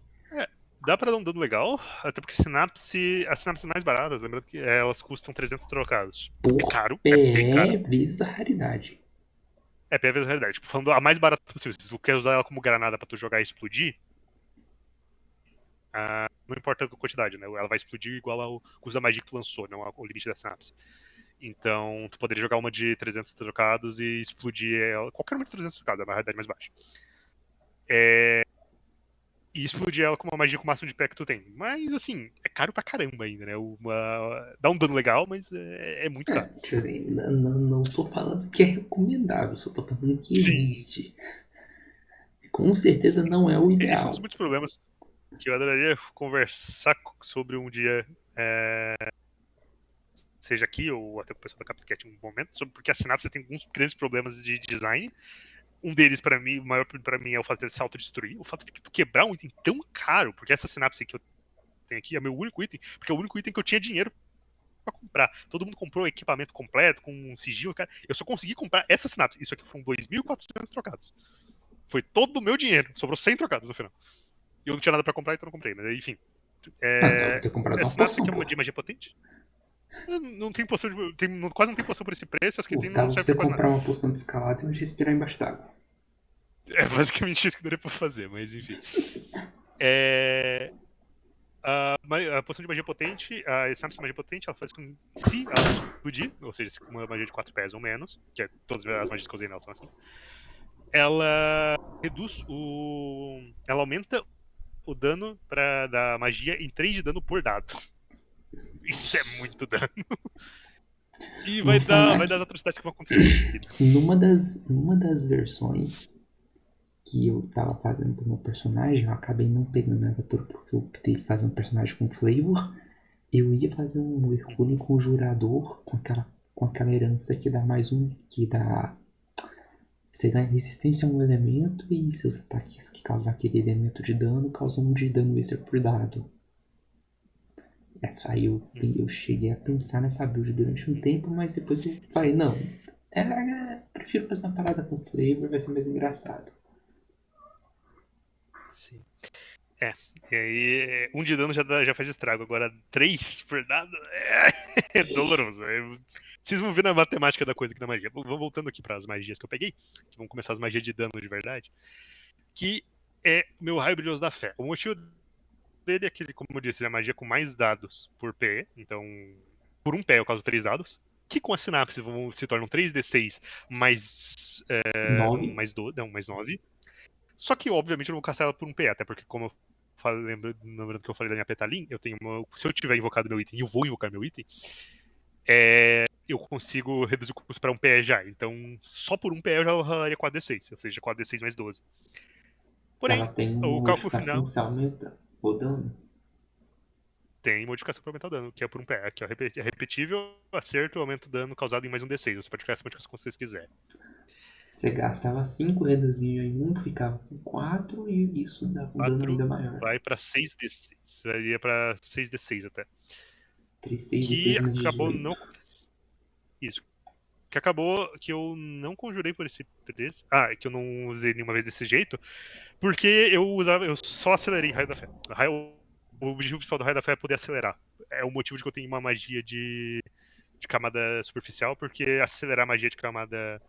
Dá pra dar um dano legal, até porque as sinapses mais baratas, lembrando que elas custam 300 trocados. É caro, é bem caro. Vezes a raridade. É PE vezes a realidade. Tipo, falando a mais barata possível. Se tu quer usar ela como granada pra tu jogar e explodir, não importa a quantidade, né? Ela vai explodir igual ao custo da magia que tu lançou, não ao limite da sinapse. Então, tu poderia jogar uma de 300 trocados e explodir ela. Qualquer uma de 300 trocados, é uma realidade mais baixa. E explodir ela com uma magia com o máximo de pé que tu tem. Mas, assim, é caro pra caramba ainda, né? Dá um dano legal, mas é muito caro. Tipo assim, não tô falando que é recomendável, só tô falando que existe. Com certeza não é o Esse é um dos ideal. muitos problemas que eu adoraria conversar sobre um dia, seja aqui ou até com o pessoal da Capitcat em um momento, porque a Synapse tem alguns grandes problemas de design. Um deles, para mim, o maior para mim é o fato de se autodestruir. O fato de tu quebrar um item tão caro, porque essa Synapse que eu tenho aqui é meu único item, porque é o único item que eu tinha dinheiro pra comprar. Todo mundo comprou o equipamento completo, com um sigilo, cara. Eu só consegui comprar essa Synapse. Isso aqui foram 2.400 trocados. Foi todo o meu dinheiro. Sobrou 100 trocados no final. E eu não tinha nada pra comprar, então não comprei. Mas enfim. Deve ter comprado uma Essa Synapse poção, aqui é pô. uma de magia potente. Não tem poção quase não tem poção por esse preço. As que tem Dá não serve você pra quase comprar nada. uma poção de escalada e respirar embaixo d'água. É basicamente isso que daria pra fazer, mas enfim. A poção de magia potente, a Synapse de magia potente, ela faz com se ela explodir, ou seja, uma magia de 4 pés ou menos, que é todas as magias que eu usei nela são assim. ela reduz o. Ela aumenta o dano da magia em 3 de dano por dado. Isso é muito dano. E Vou falar vai dar as que atrocidades que vão acontecer em seguida. numa das versões que eu tava fazendo pro meu personagem, eu acabei não pegando ela porque eu optei por fazer um personagem com flavor. Eu ia fazer um Hercule conjurador com aquela herança que dá mais um, que dá. Você ganha resistência a um elemento e seus ataques que causam aquele elemento de dano causam um de dano extra por dado. Aí eu cheguei a pensar nessa build durante um tempo, mas depois eu falei, não, prefiro fazer uma parada com flavor, vai ser mais engraçado. Sim. E aí, 1 de dano já faz estrago. Agora, 3 por dado é doloroso. Vocês vão ver na matemática da coisa aqui da magia. Vou voltando aqui para as magias que eu peguei, que vão começar as magias de dano de verdade. Que é meu raio brilhoso da fé. O motivo dele é que, como eu disse, ele é magia com mais dados por PE. Então, por um PE eu causo 3 dados. Que com a sinapse se tornam 3d6 mais, 9. mais 9. Só que, obviamente, eu não vou castar ela por um PE, até porque, como eu falei, lembrando que eu falei da minha Petalin, eu tenho se eu tiver invocado meu item e eu vou invocar meu item, eu consigo reduzir o custo para um PE já. Então, só por um PE eu já rolaria 4d6, ou seja, 4d6 mais 12. Ela Porém, tem o cálculo modificação final se aumenta o dano. tem modificação para aumentar o dano, que é por um PE. Aqui, ó, é repetível, acerto, aumenta o dano causado em mais um D6. Você pode ficar essa modificação quando vocês quiserem. Você gastava 5 reduzinho em um, ficava com 4 e isso dava um dano 4 ainda maior. vai para 6d6. Varia para 6d6 até. 3, 6 de Que 6 mais acabou 18. não. Isso. Que acabou que eu não conjurei por esse preço. Ah, é que eu não usei nenhuma vez desse jeito. Porque eu só acelerei Raio da Fé. O objetivo principal do Raio da Fé é poder acelerar. É o motivo de que eu tenho uma magia de camada superficial, porque acelerar a magia de camada.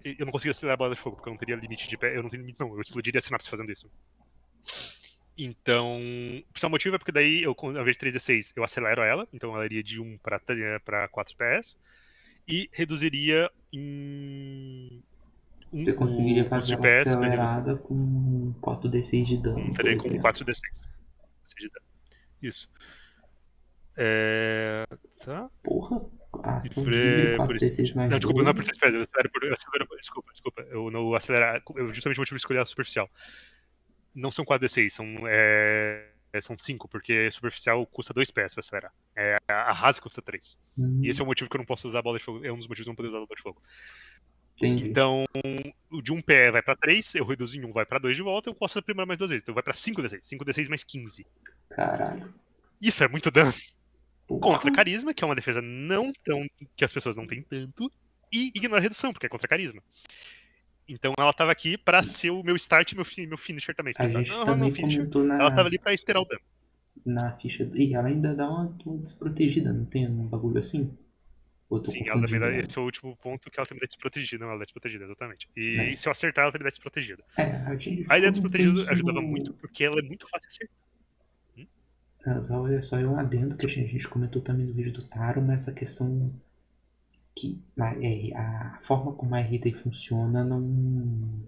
Eu não consigo acelerar a bola de fogo, porque eu não teria limite de pé. Eu não tenho limite, não. Eu explodiria a sinapse fazendo isso. Então, o principal motivo é porque daí, ao invés de 3d6, eu acelero ela. Então ela iria de 1 para 4 PS. E reduziria em Você conseguiria o custo fazer de ela PS pra nível acelerada com 4d6 de dano, por com exemplo. 4d6. Isso. É... Tá. Porra, a ação livre Por isso. 4d6 mais Não, desculpa, não é por 12. 3 PS. Desculpa. Eu não acelerar. Eu justamente o motivo de escolher a superficial. Não são 4d6, são 5, porque superficial custa 2 PS pra acelerar. A rasa custa 3. E esse é o motivo que eu não posso usar a bola de fogo. É um dos motivos que eu não poder usar a bola de fogo. Entendi. Então, o de 1 PE vai pra 3, eu reduzo em 1, vai pra 2 de volta, eu posso aprimorar mais 2 vezes. Então vai pra 5d6. 5d6 mais 15. Caralho. Isso é muito dano. Contra Porra. carisma, que é uma defesa não tão. Que as pessoas não têm tanto. E ignora a redução, porque é contra carisma. Então ela tava aqui pra ser o meu start e meu finisher também. Se A precisar. gente Não, não também finisher. comentou Ela tava na, ali pra esperar o dano. na ficha. Ih, ela ainda dá uma desprotegida, não tem um bagulho assim? Ou eu tô Sim, ela também confundindo dá, ela? esse é o último ponto que ela também dá desprotegida. Não, ela dá desprotegida, exatamente. E Né? se eu acertar, ela também dá desprotegida. A gente A ideia comentou desprotegida isso ajudava muito no. porque ela é muito fácil de acertar. Só um adendo que a gente comentou também no vídeo do Taro, mas essa questão que a forma como a RD funciona não.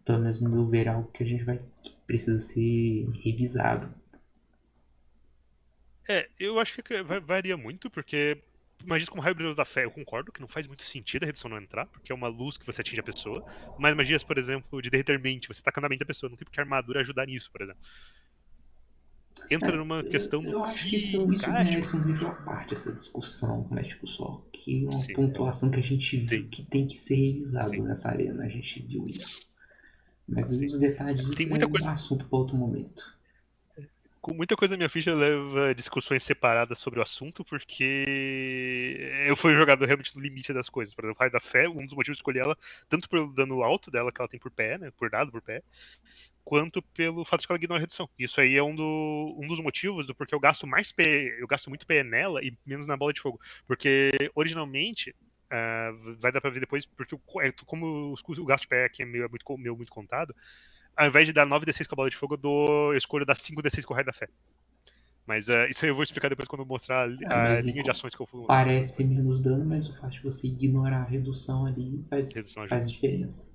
Pelo menos no meu ver, é algo que a gente que precisa ser revisado. Eu acho que varia muito, porque magias como Raio Brilhoso da Fé, eu concordo que não faz muito sentido a redução não entrar, porque é uma luz que você atinge a pessoa. Mas magias, por exemplo, de derreter mente, você tacando a mente da pessoa, não tem porque a armadura ajudar nisso, por exemplo. Entra numa questão do Eu acho que que isso encaixe. merece um vídeo à parte, essa discussão, mas tipo, só que uma Sim, pontuação que a gente viu tem. que tem que ser revisado Sim, nessa arena, a gente viu isso. Mas sim. os detalhes Tem disso é muita um coisa. assunto para outro momento. Com muita coisa na minha ficha leva discussões separadas sobre o assunto, porque eu fui jogado realmente no limite das coisas. Por exemplo, Raio da Fé, um dos motivos de escolher ela, tanto pelo dano alto dela que ela tem por pé, né? Por dado, por pé, quanto pelo fato de que ela ignora a redução. Isso aí é um dos motivos do porquê eu gasto mais P, eu gasto muito P nela e menos na bola de fogo. Porque originalmente. Vai dar pra ver depois, porque como o gasto de pé aqui é muito contado, ao invés de dar 9d6 com a bola de fogo, eu escolho dar 5d6 com o raio da fé. Mas isso aí eu vou explicar depois quando eu mostrar a Mas linha de ações que eu fui parece menos dano, mas o fato de você ignorar a redução ali redução ajuda. faz diferença.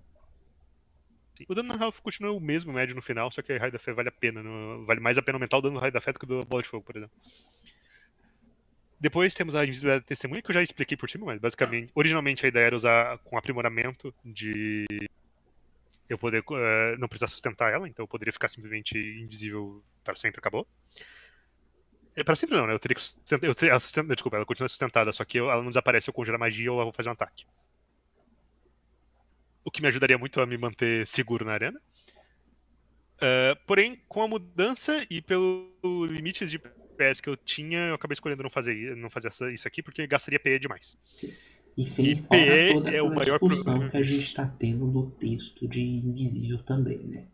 Sim. O dano na real continua o mesmo médio no final, só que a Raio da Fé vale a pena. Vale mais a pena aumentar o dano do Raio da Fé do que do Bola de Fogo, por exemplo. Depois temos a Invisibilidade da Testemunha, que eu já expliquei por cima, mas basicamente, originalmente a ideia era usar com aprimoramento de eu poder não precisar sustentar ela, então eu poderia ficar simplesmente invisível para sempre, acabou. Para sempre não, né? Eu teria que sustentar. Desculpa, ela continua sustentada, só que ela não desaparece se eu conjurar magia ou eu vou fazer um ataque. O que me ajudaria muito a me manter seguro na arena. Porém, com a mudança e pelos limites de PS que eu tinha, eu acabei escolhendo não fazer isso aqui porque gastaria PE demais. Sim. E Fora PE toda é o aquela maior discussão problema. que a gente está tendo no texto de Invisível também, né?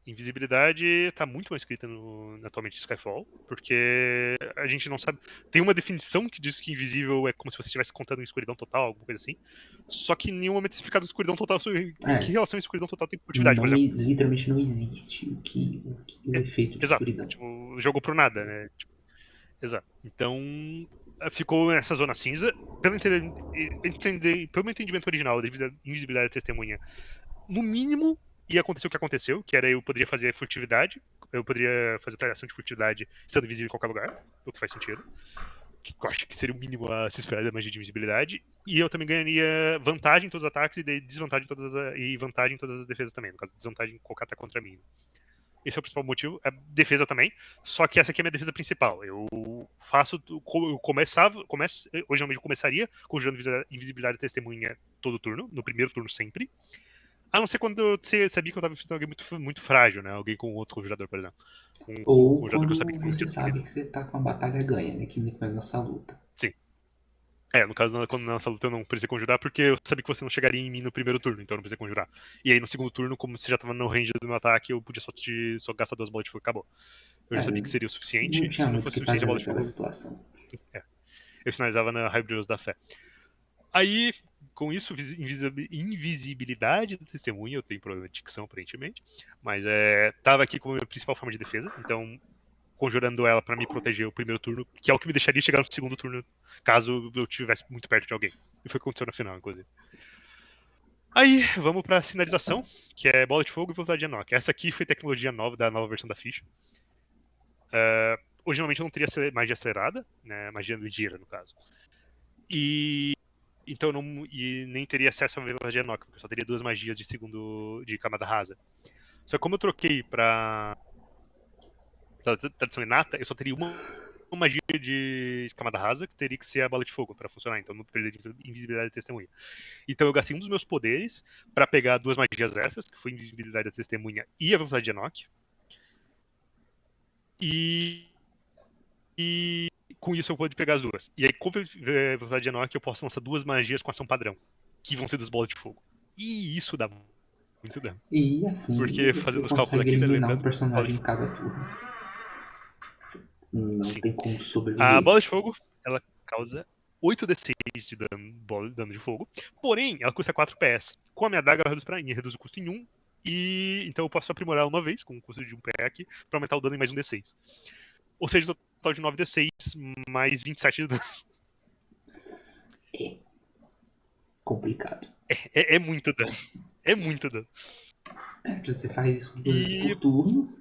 Invisibilidade está muito mais escrita atualmente de Skyfall, porque a gente não sabe. Tem uma definição que diz que invisível é como se você estivesse contando em escuridão total, alguma coisa assim. Só que em nenhum momento é explicado escuridão total. Em que É, relação a escuridão total tem furtividade, por não, exemplo? literalmente não existe o efeito de Exato. escuridão. Tipo, jogou pro nada, né? Tipo, exato. Então, ficou nessa zona cinza. Pelo meu entendimento original da invisibilidade da testemunha, no mínimo ia acontecer o que aconteceu, que era eu poderia fazer furtividade, eu poderia fazer ação de furtividade estando invisível em qualquer lugar, o que faz sentido. Que eu acho que seria o mínimo a se esperar da magia de invisibilidade. E eu também ganharia vantagem em todos os ataques e desvantagem e vantagem em todas as defesas também, no caso, desvantagem em qualquer ataque contra mim. Esse é o principal motivo. A defesa também. Só que essa aqui é a minha defesa principal. Eu faço. Originalmente eu começaria conjurando invisibilidade e testemunha todo turno, no primeiro turno sempre. A não ser quando você sabia que eu estava enfrentando alguém muito frágil, né? Alguém com outro conjurador, por exemplo. Com um Ou conjurador que eu quando sabia que não você tinha sabe vida. que você tá com a batalha ganha, né? Que nem foi a nossa luta. Sim. No caso, quando na nossa luta eu não precisei conjurar, porque eu sabia que você não chegaria em mim no primeiro turno, então eu não precisei conjurar. E aí no segundo turno, como você já estava no range do meu ataque, eu podia só gastar 2 bolas de fogo e acabou. Eu já É, sabia que seria o não suficiente. tinha Se não muito o fosse que suficiente a fazer bola de naquela fogo, situação. é, eu finalizava na High Brilliance da Fé. Aí, com isso, invisibilidade da testemunha, eu tenho problema de dicção, aparentemente, mas tava aqui como minha principal forma de defesa, então conjurando ela para me proteger o primeiro turno, que é o que me deixaria chegar no segundo turno, caso eu estivesse muito perto de alguém. E foi o que aconteceu no final, inclusive. Aí, vamos pra finalização, que é bola de fogo e velocidade de Enoch. Essa aqui foi tecnologia nova, da nova versão da ficha. Originalmente eu não teria magia acelerada, né, magia ligeira, no caso. E então não, e nem teria acesso à velocidade de Enoch, porque eu só teria 2 magias de camada rasa. Só que como eu troquei pra tradição inata, eu só teria uma magia de camada rasa, que teria que ser a bola de fogo para funcionar, então não perderia invisibilidade da testemunha. Então eu gastei um dos meus poderes para pegar 2 magias extras, que foi invisibilidade da testemunha e a velocidade de Enoch. E, e com isso eu pude pegar as duas. E aí, com a velocidade de Enoch, eu posso lançar 2 magias com ação padrão, que vão ser das bolas de fogo. E isso dá muito dano. E assim Porque você fazendo os cálculos consegue aqui, né, eliminar um lembrando, bola de personagem em fogo. cada turno. Não Sim. tem como A sobreviver. bola de fogo, ela causa 8d6 de dano de fogo. Porém, ela custa 4 PS. Com a minha daga, ela reduz o custo em 1. E então eu posso aprimorar uma vez, com um custo de 1 PE aqui, pra aumentar o dano em mais um D6. Ou seja, total de 9d6 mais 27 de dano. É complicado. É muito dano. É muito dano. Você faz isso 2 vezes por E turno.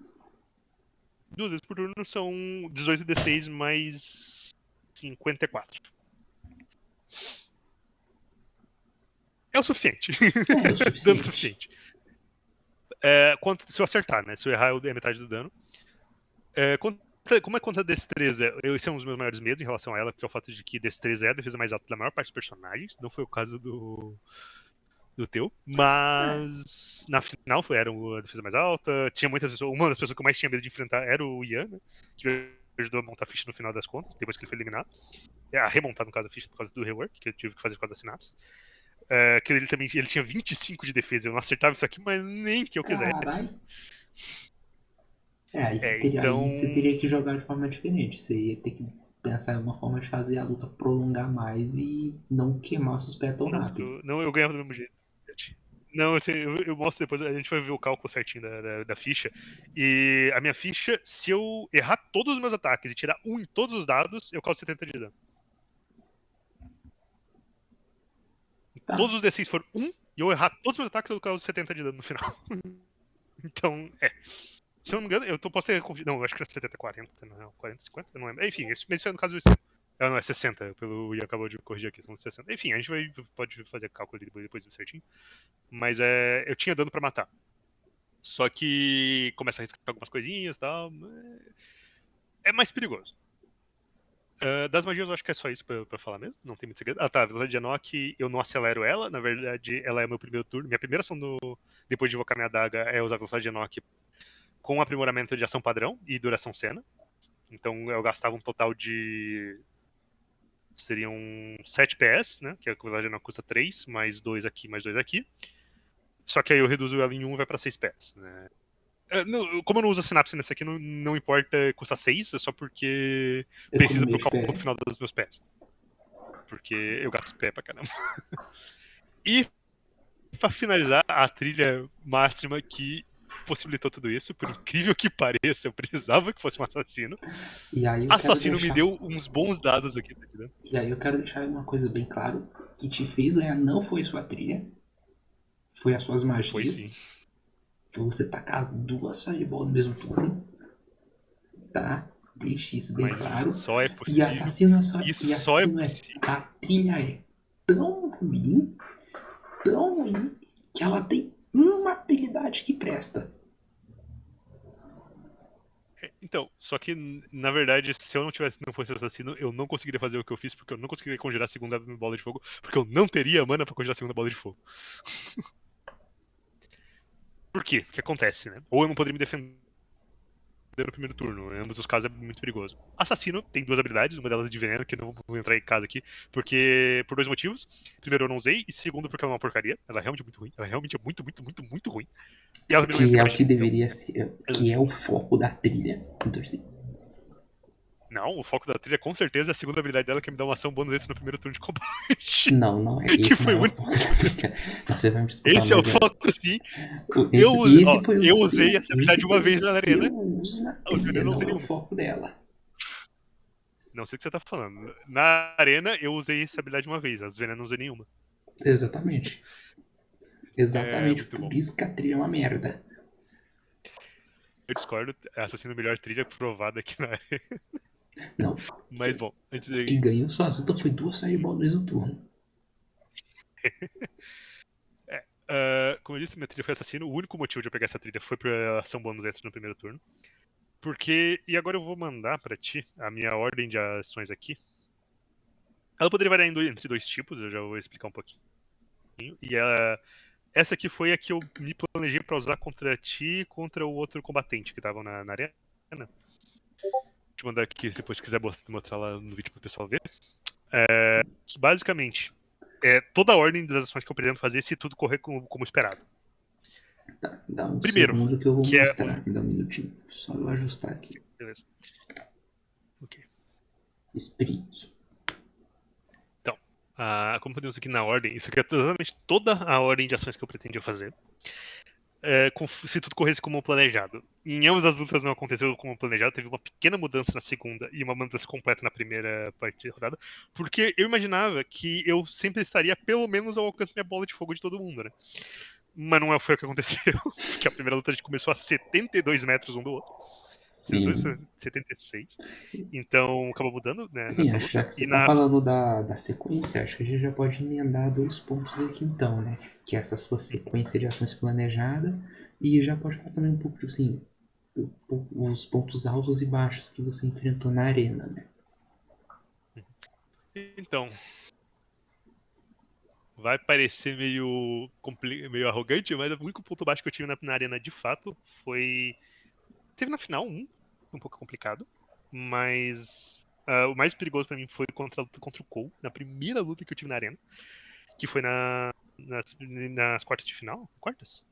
2 vezes por turno são 18d6 mais 54. É o suficiente. É o Dano suficiente. suficiente. Se eu acertar, né? Se eu errar, é metade do dano. Como é contra a destreza, esse é um dos meus maiores medos em relação a ela, porque é o fato de que destreza é a defesa mais alta da maior parte dos personagens. Não foi o caso do teu. Mas na final era a defesa mais alta. Tinha muitas pessoas. Uma das pessoas que eu mais tinha medo de enfrentar era o Ian, né? Que me ajudou a montar a ficha no final das contas, depois que ele foi eliminado. A remontar, no caso, a ficha por causa do rework, que eu tive que fazer por causa da sinapse. Que ele tinha 25 de defesa. Eu não acertava isso aqui, mas nem que eu quisesse. Caralho. Aí Então. você teria que jogar de forma diferente. Você ia ter que pensar em uma forma de fazer a luta prolongar mais e não queimar seus pés tão Não, rápido. eu ganhava do mesmo jeito. Não, eu mostro depois, a gente vai ver o cálculo certinho da ficha. E a minha ficha, se eu errar todos os meus ataques e tirar um em todos os dados, eu causo 70 de dano. Tá. Todos os D6 for 1 e eu errar todos os meus ataques, eu causo 70 de dano no final. Então, se eu não me engano, posso ter confundido. Não, eu acho que era 70, 40, não, 40, 50, eu não lembro. Enfim, mas no caso do extremo. Não, é 60, pelo Ian acabou de corrigir aqui, são 60. Enfim, a gente pode fazer cálculo depois certinho. Mas eu tinha dano pra matar. Só que começa a arriscar algumas coisinhas e tal. É mais perigoso. Das magias eu acho que é só isso pra falar mesmo, não tem muito segredo. Ah tá, a velocidade de Enoch, eu não acelero ela, na verdade ela é meu primeiro turno. Minha primeira ação depois de invocar minha adaga é usar a velocidade de Enoch com aprimoramento de ação padrão e duração cena. Então eu gastava um total de. Seriam 7 PS, né? Que a velocidade de Enoch custa 3, mais 2 aqui, mais 2 aqui. Só que aí eu reduzo ela em 1 e vai pra 6 PS, né? Como eu não uso a sinapse nesse aqui, não importa, custa 6, é só porque precisa pro Economia de cálculo pé. final dos meus pés. Porque eu gasto pé pra caramba. E pra finalizar, a trilha máxima que possibilitou tudo isso, por incrível que pareça, eu precisava que fosse um assassino. E aí eu quero Assassino me deixar. deu uns bons dados aqui, tá ligado? E aí eu quero deixar uma coisa bem claro. Que te fez ganhar não foi sua trilha. Foi as suas Foi sim. magias. Foi você tacar duas fireball no mesmo turno. Tá? Deixe isso bem Mas isso claro. só é E possível. assassino é só. Isso E só é assassino é. possível. A trilha é tão ruim, que ela tem uma habilidade que presta. Então, só que, na verdade, se eu não fosse assassino, eu não conseguiria fazer o que eu fiz, porque eu não conseguiria conjurar a segunda bola de fogo, porque eu não teria mana pra conjurar a segunda bola de fogo. Por quê? O que acontece, né? Ou eu não poderia me defender no primeiro turno. Em ambos os casos é muito perigoso. Assassino tem duas habilidades, uma delas é de veneno, que não vou entrar em casa aqui, porque por dois motivos. Primeiro, eu não usei, e segundo, porque ela é uma porcaria. Ela é realmente muito ruim. Ela realmente é muito, muito, muito, muito ruim. E ela também não Que entra em é o que magia. Então, deveria ser. Que é o foco da trilha. Então, assim, não, o foco da trilha com certeza é a segunda habilidade dela, que é me dá uma ação bônus extra no primeiro turno de combate. não, não é. Que Esse não foi é o o único. foco da trilha. Você vai me desculpar, Esse é o mas é. foco, sim. Esse foi o Eu usei seu. essa habilidade Esse uma foi o vez na seu arena. uso na Os trilha, venenos não não usei é o nenhuma. foco dela. Não sei o que você tá falando. Na arena, eu usei essa habilidade uma vez. As venenos não usei nenhuma. Exatamente. É Exatamente muito por bom. isso que a trilha é uma merda. Eu discordo. Assassino melhor trilha provada aqui na área. Não. Mas bom, antes O que de. ganhou sua luta foi duas fireball no mesmo turno. Como eu disse, minha trilha foi assassino. O único motivo de eu pegar essa trilha foi pra ação bônus extra no primeiro turno. Porque. E agora eu vou mandar pra ti a minha ordem de ações aqui. Ela poderia variar entre dois tipos, eu já vou explicar um pouquinho. E essa aqui foi a que eu me planejei pra usar contra ti e contra o outro combatente que estavam na arena. Vou te mandar aqui depois se quiser mostrar lá no vídeo pro pessoal ver. Que basicamente é toda a ordem das ações que eu pretendo fazer se tudo correr como esperado. Tá, dá um Primeiro, segundo que eu vou que é. mostrar. Me dá um minutinho. Só eu ajustar aqui. Beleza. Ok. Spreak. Então, como podemos aqui na ordem, isso aqui é exatamente toda a ordem de ações que eu pretendia fazer. Se tudo corresse como planejado. Em ambas as lutas não aconteceu como planejado, teve uma pequena mudança na segunda e uma mudança completa na primeira parte da rodada, porque eu imaginava que eu sempre estaria pelo menos ao alcance da minha bola de fogo de todo mundo, né? Mas não foi o que aconteceu, porque a primeira luta a gente começou a 72 metros um do outro. 72, Sim. 76. Então acabou mudando, né, Assim, nessa acho que já luta. que você E tá na. falando da sequência, acho que a gente já pode emendar dois pontos aqui então, né? Que é essa sua sequência de ações planejada e já pode falar também um pouco, assim, os pontos altos e baixos que você enfrentou na arena, né? Então, vai parecer meio arrogante, mas o único ponto baixo que eu tive na arena de fato foi. Teve na final um pouco complicado, mas o mais perigoso pra mim foi contra o Cole, na primeira luta que eu tive na arena, que foi nas quartas de final. Quartas?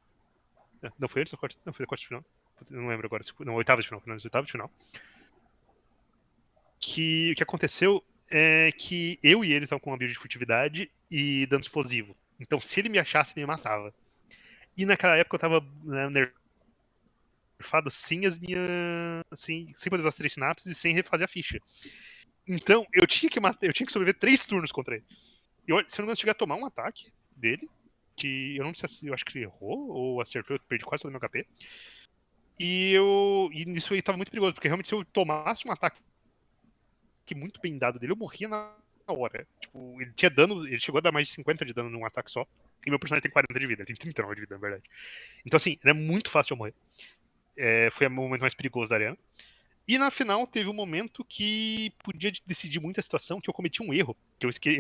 Não foi antes da quarta? Não, foi da quarta de final. Eu não lembro agora. Não, oitava de final. Foi nas oitavas de final. Que o que aconteceu é que eu e ele estavam com uma build de furtividade e dano explosivo. Então, se ele me achasse, ele me matava. E naquela época eu tava, né, nerfado sem as minhas. Sem poder usar as 3 sinapses e sem refazer a ficha. Então, eu tinha que matar, eu tinha que sobreviver 3 turnos contra ele. E se eu não me engano, eu cheguei a tomar um ataque dele, que eu não sei se eu acho que ele errou ou acertou, eu perdi quase todo o meu HP. E nisso aí tava muito perigoso, porque realmente se eu tomasse um ataque muito bem dado dele, eu morria na hora. Tipo, ele tinha dano, ele chegou a dar mais de 50 de dano num ataque só. E meu personagem tem 40 de vida, ele tem 39 de vida, na verdade. Então, assim, era muito fácil eu morrer. Foi o momento mais perigoso da arena. E na final teve um momento que podia decidir muito a situação, que eu cometi um erro. Que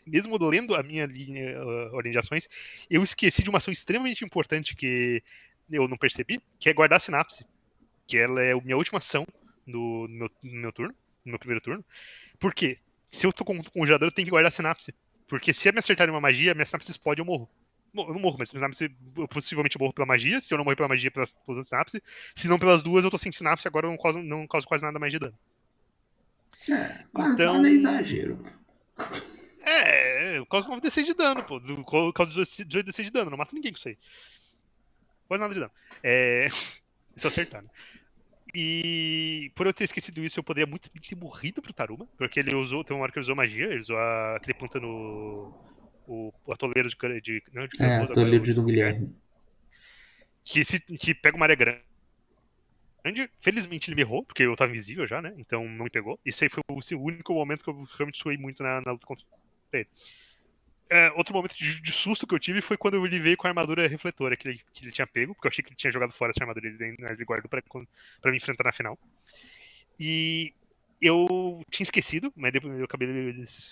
mesmo lendo a minha linha ordem de ações, eu esqueci de uma ação extremamente importante que eu não percebi, que é guardar a sinapse. Que ela é a minha última ação no meu turno, no meu primeiro turno. Por quê? Se eu tô com o congelador, eu tenho que guardar a sinapse. Porque se me acertarem uma magia, minha sinapse explode e eu morro. Bom, eu não morro, mas eu possivelmente morro pela magia. Se eu não morrer pela magia, pelas sinapse. Se não pelas duas, eu tô sem sinapse, agora eu não causo quase nada mais de dano. Quase Então. nada é exagero. Eu causo 9d6 de dano, pô. Eu causo 18d6 de dano, não mato ninguém com isso aí. Quase nada de dano. Se eu acertar, né? E por eu ter esquecido isso, eu poderia muito bem ter morrido pro Taruma, porque ele usou, tem uma hora que ele usou magia, ele usou aquele planta no. O atoleiro não de Caramujo, agora é Toledo o do do Guilherme. Guilherme. Que pega uma área grande. Felizmente ele me errou, porque eu tava invisível já, né? Então não me pegou. Esse aí foi o único momento que eu realmente suei muito na luta contra ele. Outro momento de susto que eu tive foi quando ele veio com a armadura refletora que ele tinha pego, porque eu achei que ele tinha jogado fora essa armadura e ele guardou pra me enfrentar na final. E eu tinha esquecido, mas depois eu acabei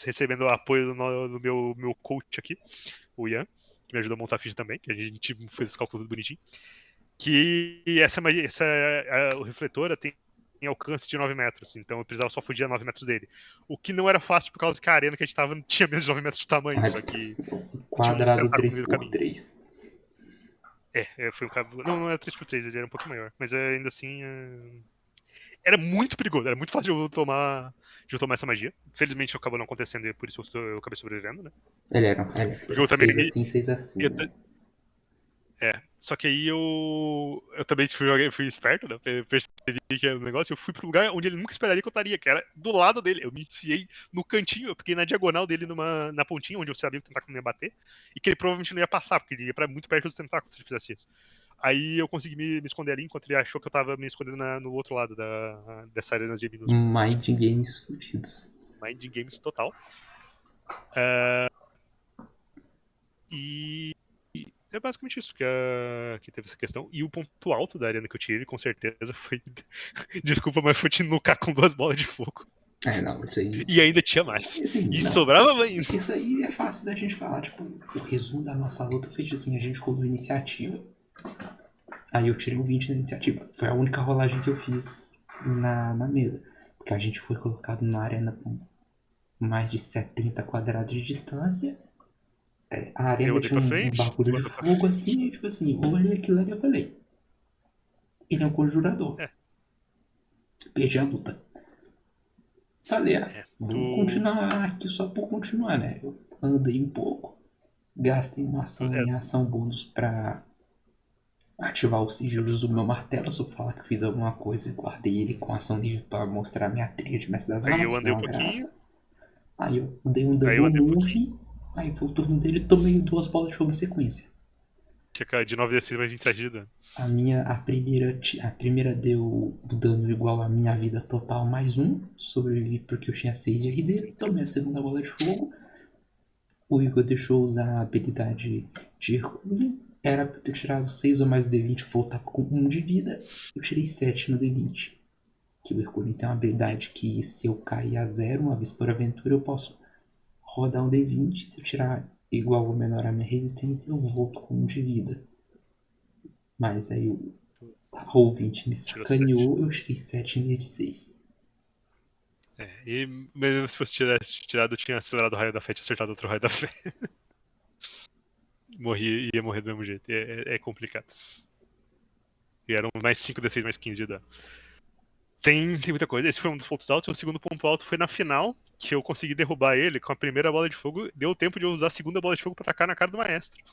recebendo o apoio do meu coach aqui, o Ian, que me ajudou a montar a ficha também, que a gente fez os cálculos tudo bonitinho. Que o refletora tem alcance de 9 metros, então eu precisava só fugir a 9 metros dele. O que não era fácil por causa que a arena que a gente tava não tinha menos de 9 metros de tamanho, só que tinha uns Quadrado tentáculos no meio do caminho. 3x3. Foi um cabo. Não era 3x3, ele era um pouquinho maior. Mas ainda assim. Era muito perigoso, era muito fácil de eu tomar essa magia. Felizmente acabou não acontecendo e por isso eu acabei sobrevivendo, né? Ele era Porque eu também 6 assim, 6 assim, eu, né? Só que aí eu também fui esperto, né? Percebi que era um negócio, eu fui pro lugar onde ele nunca esperaria que eu estaria, que era do lado dele. Eu me enfiei no cantinho, eu fiquei na diagonal dele na pontinha, onde eu sabia que o tentáculo não ia bater, e que ele provavelmente não ia passar, porque ele ia muito perto dos tentáculos se ele fizesse isso. Aí eu consegui me esconder ali, enquanto ele achou que eu tava me escondendo no outro lado dessa arenazinha minúscula. Mind Games fudidos. Mind Games total. E é basicamente isso que teve essa questão. E o ponto alto da arena que eu tive, com certeza, foi. Desculpa, mas foi te nucar com 2 bolas de fogo. Não, isso aí. E ainda tinha mais. Assim, E não, sobrava ainda. isso aí é fácil da gente falar. Tipo, o resumo da nossa luta foi assim: a gente rolou iniciativa. Aí eu tirei um 20 na iniciativa. Foi a única rolagem que eu fiz na mesa. Porque a gente foi colocado na arena com mais de 70 quadrados de distância. A arena tinha um bagulho de fogo assim, e tipo assim, eu olhei aquilo ali e eu falei: ele é um conjurador. Perdi a luta. Falei, vou continuar aqui só por continuar, né? Eu andei um pouco, gastei uma ação em ação bônus pra ativar os sigilos do meu martelo, só pra falar que fiz alguma coisa e guardei ele com ação livre pra mostrar minha trilha de mestre das armas. Aí eu andei uma graça. Aí eu dei um double move, aí foi o turno dele e tomei 2 bolas de fogo em sequência. Tinha de 9d6 mais 27 de dano. A primeira deu dano igual a minha vida total mais 1. Sobrevivi porque eu tinha 6 de RD. Tomei a segunda bola de fogo. O Igor deixou usar a habilidade de Hercule. Era pra eu ter tirado 6 ou mais do D20, voltar com 1 de vida. Eu tirei 7 no D20. Que o Hercule tem uma habilidade que se eu cair a 0 uma vez por aventura, eu posso rodar um D20. Se eu tirar igual ou menor a minha resistência, eu volto com 1 de vida. Mas aí o Roll20 me sacaneou, eu tirei 7 em vez de 6. E mesmo se fosse tirado, eu tinha acelerado o raio da fé e acertado outro raio da fé. Ia morrer do mesmo jeito. É complicado. E eram mais 5d6 mais 15 de dano. Tem muita coisa. Esse foi um dos pontos altos. O segundo ponto alto foi na final, que eu consegui derrubar ele com a primeira bola de fogo. Deu tempo de eu usar a segunda bola de fogo pra atacar na cara do maestro.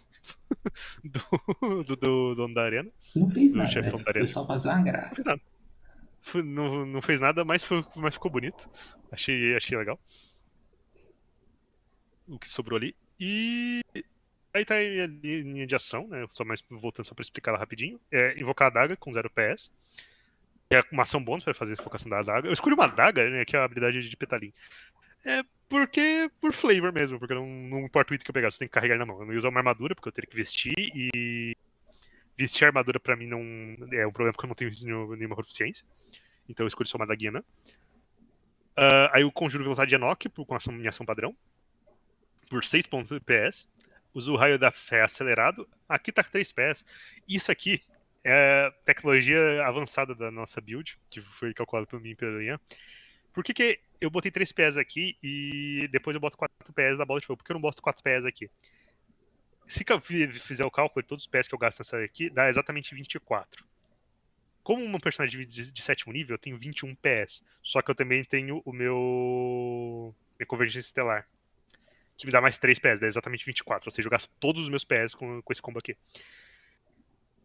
Do dono da arena. Não fez Do nada, chefão né? da Foi arena. só fazer uma Não fez graça. nada. Não fez nada, mas ficou bonito. Achei legal o que sobrou ali. E aí tá a minha linha de ação, né? Voltando só pra explicar ela rapidinho. É invocar a daga com 0 PS. É uma ação bônus pra fazer a invocação da daga. Eu escolhi uma daga, né? Que é a habilidade de Petalin. É porque por flavor mesmo, porque não importa o item que eu pegar, eu só tenho que carregar na mão. Eu não ia usar uma armadura, porque eu teria que vestir, e vestir a armadura pra mim não é um problema porque eu não tenho nenhuma proficiência. Então eu escolhi só uma daguinha, né? Aí eu conjuro velocidade de Enoch com minha ação padrão, por 6 pontos de PS. Uso o raio da fé acelerado. Aqui tá 3 PS. Isso aqui é tecnologia avançada da nossa build, que foi calculada por mim e pelo Ian. Por que eu botei 3 PS aqui e depois eu boto 4 PS da bola de fogo? Por que eu não boto 4 PS aqui? Se eu fizer o cálculo de todos os PS que eu gasto nessa aqui, dá exatamente 24. Como um personagem de sétimo nível, eu tenho 21 PS. Só que eu também tenho minha convergência estelar, que me dá mais 3 PS, dá exatamente 24. Ou seja, eu gasto todos os meus PS com esse combo aqui.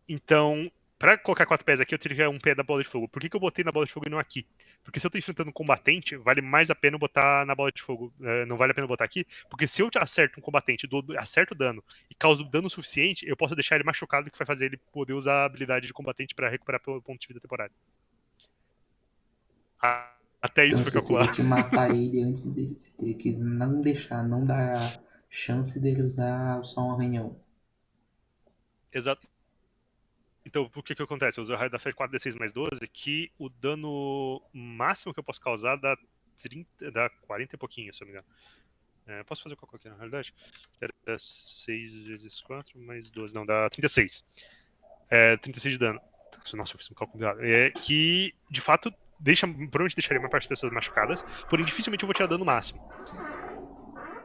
Então, pra colocar 4 pés aqui, eu teria um pé da bola de fogo. Por que eu botei na bola de fogo e não aqui? Porque se eu tô enfrentando um combatente, vale mais a pena botar na bola de fogo. Não vale a pena botar aqui, porque se eu acerto um combatente, acerto dano e causo dano suficiente, eu posso deixar ele machucado, que vai fazer ele poder usar a habilidade de combatente pra recuperar ponto de vida temporário. Até Então isso foi você teria calculado. que matar ele antes dele. Você teria que não deixar, não dar chance dele usar só um arranhão. Exato. Então, por que acontece? Eu uso o raio da fé 4d6 mais 12, que o dano máximo que eu posso causar dá 40 e pouquinho, se eu não me engano. Posso fazer qual aqui na realidade? Era 6 vezes 4 mais 12. Não, dá 36. 36 de dano. Nossa, eu fiz um cálculo complicado. Que, de fato, provavelmente deixaria uma parte das pessoas machucadas, porém dificilmente eu vou tirar dano máximo.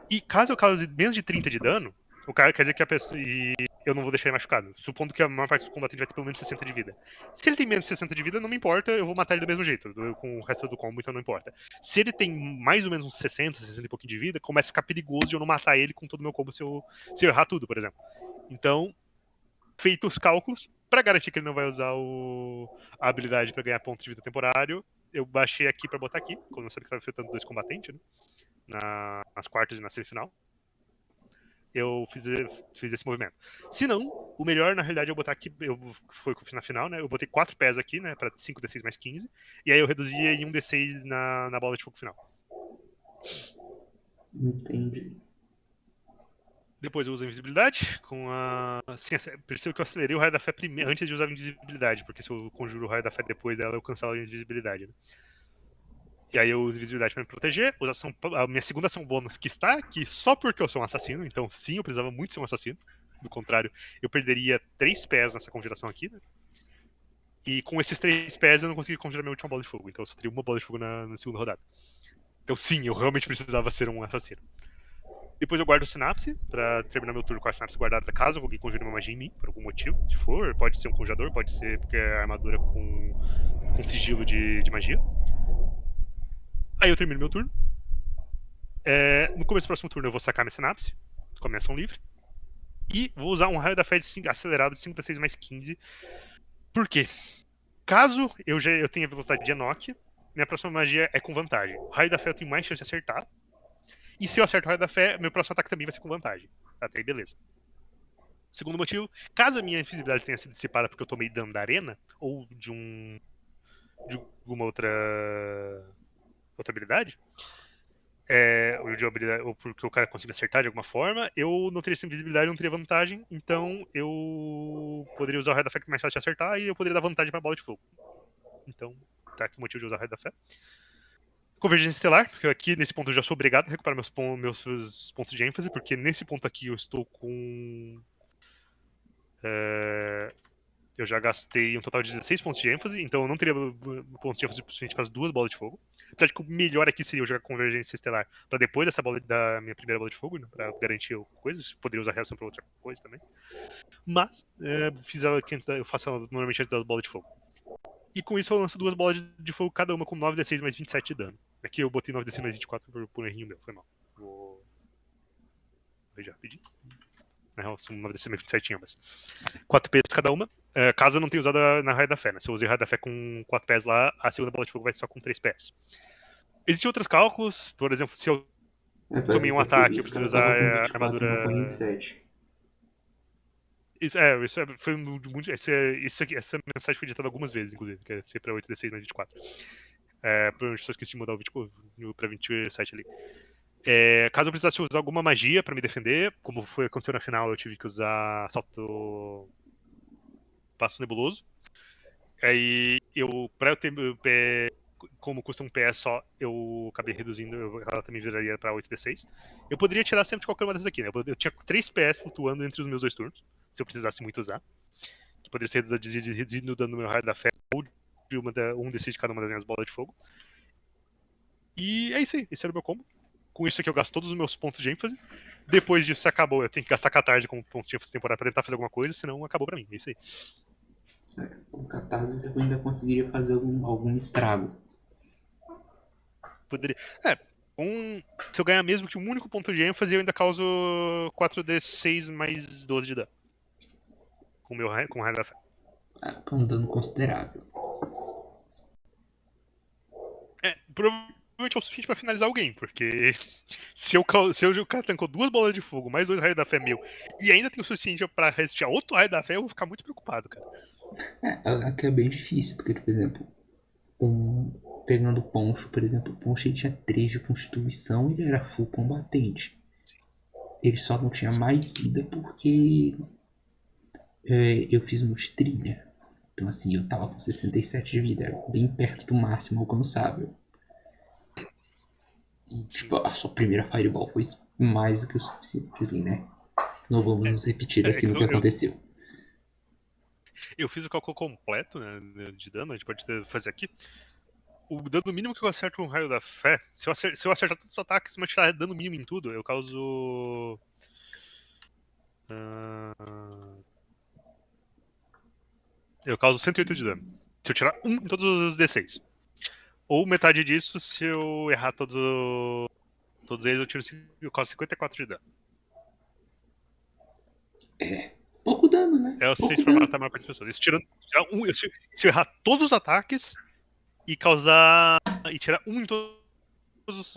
E caso eu cause menos de 30 de dano, o cara quer dizer que a pessoa. E eu não vou deixar ele machucado. Supondo que a maior parte do combatente vai ter pelo menos 60 de vida. Se ele tem menos de 60 de vida, não me importa, eu vou matar ele do mesmo jeito, com o resto do combo, então não importa. Se ele tem mais ou menos uns 60 e pouquinho de vida, começa a ficar perigoso de eu não matar ele com todo o meu combo se eu errar tudo, por exemplo. Então, feitos os cálculos, pra garantir que ele não vai usar a habilidade pra ganhar ponto de vida temporário, eu baixei aqui pra botar aqui, quando eu sabia que tava enfrentando 2 combatentes, né? Nas quartas e na semifinal. Eu fiz esse movimento. Se não, o melhor, na realidade, é eu botar aqui. Foi o que eu fiz na final, né? Eu botei 4 pés aqui, né? Pra 5d6 mais 15. E aí eu reduzi em 1d6 na bola de fogo final. Entendi. Depois eu uso a invisibilidade com a. Assim, percebo que eu acelerei o raio da fé antes de usar a invisibilidade, porque se eu conjuro o raio da fé depois dela, eu cancelo a invisibilidade, né? E aí eu uso invisibilidade pra me proteger. A minha segunda ação bônus que está aqui só porque eu sou um assassino. Então, sim, eu precisava muito ser um assassino. Do contrário, eu perderia 3 pés nessa conjuração aqui, né? E com esses 3 pés eu não consegui conjurar minha última bola de fogo. Então eu só teria uma bola de fogo na segunda rodada. Então, sim, eu realmente precisava ser um assassino. Depois eu guardo o Sinapse pra terminar meu turno com a Sinapse guardada, caso alguém conjure uma magia em mim, por algum motivo. Se for, pode ser um conjurador, pode ser porque é armadura com sigilo de magia. Aí eu termino meu turno. No começo do próximo turno eu vou sacar minha Sinapse, com a minha ação livre. E vou usar um raio da fé acelerado de 5d6 mais 15. Por quê? Caso eu tenha velocidade de Enoch, minha próxima magia é com vantagem. O raio da fé eu tenho mais chance de acertar. E se eu acerto o raio da fé, meu próximo ataque também vai ser com vantagem. Até aí, beleza. Segundo motivo, caso a minha invisibilidade tenha sido dissipada porque eu tomei dano da arena, ou de alguma outra habilidade, ou porque o cara conseguiu acertar de alguma forma, eu não teria essa invisibilidade, não teria vantagem, então eu poderia usar o raio da fé que é mais fácil de acertar e eu poderia dar vantagem pra bola de fogo. Então, tá aqui o motivo de usar o raio da fé. Convergência estelar, porque aqui nesse ponto eu já sou obrigado a recuperar meus pontos de ênfase, porque nesse ponto aqui eu estou com. Eu já gastei um total de 16 pontos de ênfase, então eu não teria pontos de ênfase suficiente para as 2 bolas de fogo. Apesar de que o melhor aqui seria eu jogar Convergência Estelar para depois da minha primeira bola de fogo, né, para garantir coisas. Poderia usar reação para outra coisa também. Mas fiz ela aqui eu faço ela normalmente antes da bola de fogo. E com isso eu lanço 2 bolas de fogo, cada uma com 9d6 mais 27 de dano. Aqui eu botei 9DC mais 24 por um errinho meu, foi mal. Vou ver já rapidinho. Na real, são 9DC mais 27 ambas. 4 PS cada uma. Caso eu não tenha usado na Raia da Fé, né? Se eu usei Raia da Fé com 4 PS lá, a segunda bola de fogo vai só com 3 PS. Existem outros cálculos, por exemplo, se eu Pelo tomei que um eu fui ver, ataque, eu esse preciso cara usar tava com a 24 e não com armadura. 27. Foi um muito. Essa mensagem foi ditada algumas vezes, inclusive, que é ser pra 8D6 mais 24. Provavelmente só esqueci de mudar o 20 pra 27 ali. Caso eu precisasse usar alguma magia pra me defender, como aconteceu na final, eu tive que usar salto passo nebuloso. Aí pra eu ter como custa um PS só, eu acabei reduzindo, ela também viraria pra 8D6. Eu poderia tirar sempre de qualquer uma dessas aqui, né? Eu tinha 3 PS flutuando entre os meus 2 turnos, se eu precisasse muito usar. Que poderia ser reduzido o dano no meu raio da fé, ou de um DC de cada uma das minhas bolas de fogo. E é isso aí, esse era o meu combo. Com isso aqui eu gasto todos os meus pontos de ênfase. Depois disso acabou, eu tenho que gastar catarse como ponto de ênfase temporário pra tentar fazer alguma coisa, senão acabou pra mim, é isso aí. Com catarse você ainda conseguiria fazer algum estrago. Poderia. Se eu ganhar mesmo que um único ponto de ênfase, eu ainda causo 4d6 mais 12 de dano. Com o raio da fé. É um dano considerável. Provavelmente é o suficiente pra finalizar o game, porque se o cara tancou 2 bolas de fogo, mais 2 raios da fé meu, e ainda tem o suficiente pra resistir a outro raio da fé, eu vou ficar muito preocupado, cara. Aqui é bem difícil, porque, por exemplo, pegando o Poncho, por exemplo, o Poncho ele tinha 3 de constituição e ele era full combatente. Ele só não tinha mais vida porque eu fiz multitrilha. Então, assim, eu tava com 67 de vida, era bem perto do máximo alcançável. E, tipo, a sua primeira Fireball foi mais do que o suficiente, assim, né? Não vamos nos repetir aqui no que aconteceu. Eu fiz o cálculo completo, né, de dano, a gente pode fazer aqui. O dano mínimo que eu acerto um raio da fé, se eu acertar todos os ataques, mas tirar dano mínimo em tudo, eu causo. Eu causo 108 de dano. Se eu tirar um em todos os D6. Ou metade disso, se eu errar todos eles, eu causo 54 de dano. Pouco dano, né? É o Pouco suficiente pra dano. matar a maior parte das pessoas. Isso tirando se eu errar todos os ataques e causar. E tirar um em todos